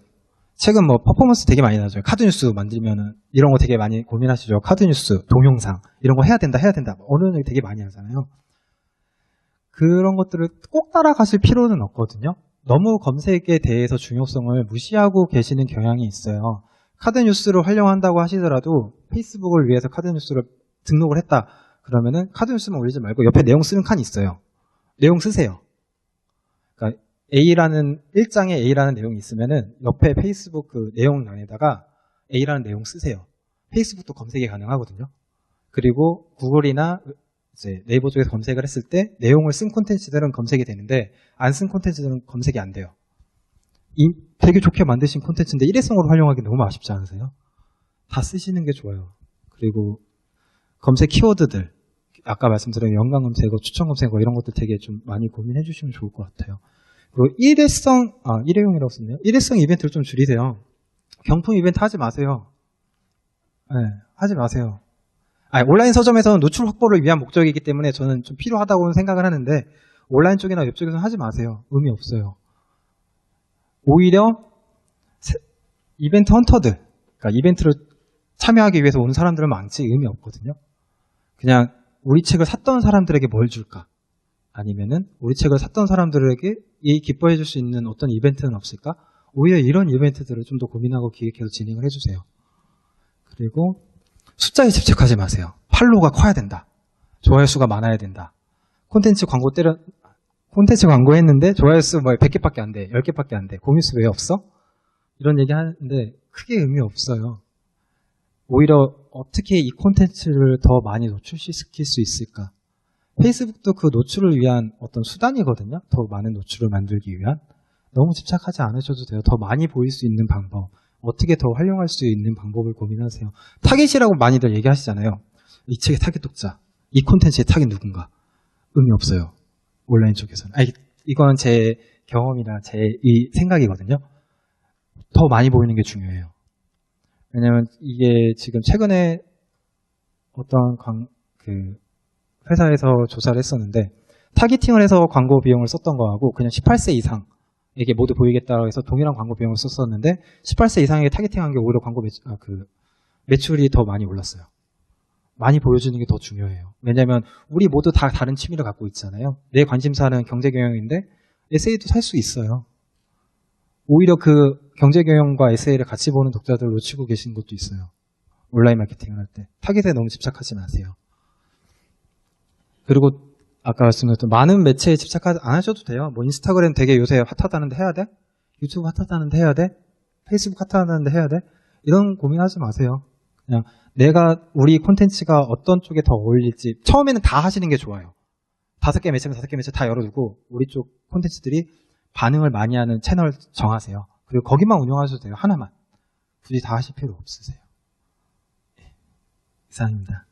S1: 최근 뭐 퍼포먼스 되게 많이 나죠. 카드뉴스 만들면은 이런 거 되게 많이 고민하시죠. 카드뉴스, 동영상 이런 거 해야 된다. 언론을 되게 많이 하잖아요. 그런 것들을 꼭 따라가실 필요는 없거든요. 너무 검색에 대해서 중요성을 무시하고 계시는 경향이 있어요. 카드뉴스를 활용한다고 하시더라도 페이스북을 위해서 카드뉴스를 등록을 했다. 그러면은 카드뉴스만 올리지 말고 옆에 내용 쓰는 칸이 있어요. 내용 쓰세요. 그러니까 A라는 일장에 A라는 내용이 있으면은 옆에 페이스북 그 내용란에다가 A라는 내용 쓰세요. 페이스북도 검색이 가능하거든요. 그리고 구글이나 이제 네이버 쪽에서 검색을 했을 때 내용을 쓴 콘텐츠들은 검색이 되는데 안 쓴 콘텐츠들은 검색이 안 돼요. 되게 좋게 만드신 콘텐츠인데 일회성으로 활용하기 너무 아쉽지 않으세요? 다 쓰시는 게 좋아요. 그리고 검색 키워드들 아까 말씀드린 연관 검색어, 추천 검색어 이런 것들 되게 좀 많이 고민해 주시면 좋을 것 같아요. 그리고 일회용이라고 썼네요. 일회성 이벤트를 좀 줄이세요. 경품 이벤트 하지 마세요. 네, 하지 마세요. 온라인 서점에서는 노출 확보를 위한 목적이기 때문에 저는 좀 필요하다고 생각을 하는데 온라인 쪽이나 웹 쪽에서는 하지 마세요. 의미 없어요. 오히려 이벤트 헌터들, 그러니까 이벤트를 참여하기 위해서 오는 사람들은 많지 의미 없거든요. 그냥 우리 책을 샀던 사람들에게 뭘 줄까? 아니면은 우리 책을 샀던 사람들에게 기뻐해 줄 수 있는 어떤 이벤트는 없을까? 오히려 이런 이벤트들을 좀 더 고민하고 기획해서 진행을 해주세요. 그리고 숫자에 집착하지 마세요. 팔로우가 커야 된다. 좋아요 수가 많아야 된다. 콘텐츠 광고했는데 좋아요 수 뭐 100개밖에 안 돼. 10개밖에 안 돼. 공유 수 왜 없어? 이런 얘기 하는데 크게 의미 없어요. 오히려 어떻게 이 콘텐츠를 더 많이 노출시킬 수 있을까? 페이스북도 그 노출을 위한 어떤 수단이거든요. 더 많은 노출을 만들기 위한. 너무 집착하지 않으셔도 돼요. 더 많이 보일 수 있는 방법. 어떻게 더 활용할 수 있는 방법을 고민하세요. 타겟이라고 많이들 얘기하시잖아요. 이 책의 타겟 독자. 이 콘텐츠의 타겟 누군가. 의미 없어요. 온라인 쪽에서는. 이건 제 경험이나 제 이 생각이거든요. 더 많이 보이는 게 중요해요. 왜냐면 이게 지금 최근에 어떤 회사에서 조사를 했었는데 타겟팅을 해서 광고 비용을 썼던 거하고 그냥 18세 이상에게 모두 보이겠다고 해서 동일한 광고 비용을 썼었는데 18세 이상에게 타겟팅한 게 오히려 광고 매출이 더 많이 올랐어요. 많이 보여주는 게 더 중요해요. 왜냐하면 우리 모두 다 다른 취미를 갖고 있잖아요. 내 관심사는 경제경영인데 에세이도 살 수 있어요. 오히려 그 경제경영과 에세이를 같이 보는 독자들을 놓치고 계신 것도 있어요. 온라인 마케팅을 할 때. 타겟에 너무 집착하지 마세요. 그리고 아까 말씀드렸던 많은 매체에 집착하지 안 하셔도 돼요. 뭐 인스타그램 되게 요새 핫하다는데 해야 돼? 유튜브 핫하다는데 해야 돼? 페이스북 핫하다는데 해야 돼? 이런 고민하지 마세요. 그냥 우리 콘텐츠가 어떤 쪽에 더 어울릴지 처음에는 다 하시는 게 좋아요. 5개 매체면 5개 매체 다 열어두고 우리 쪽 콘텐츠들이 반응을 많이 하는 채널 정하세요. 그리고 거기만 운영하셔도 돼요. 하나만. 굳이 다 하실 필요 없으세요. 이상입니다.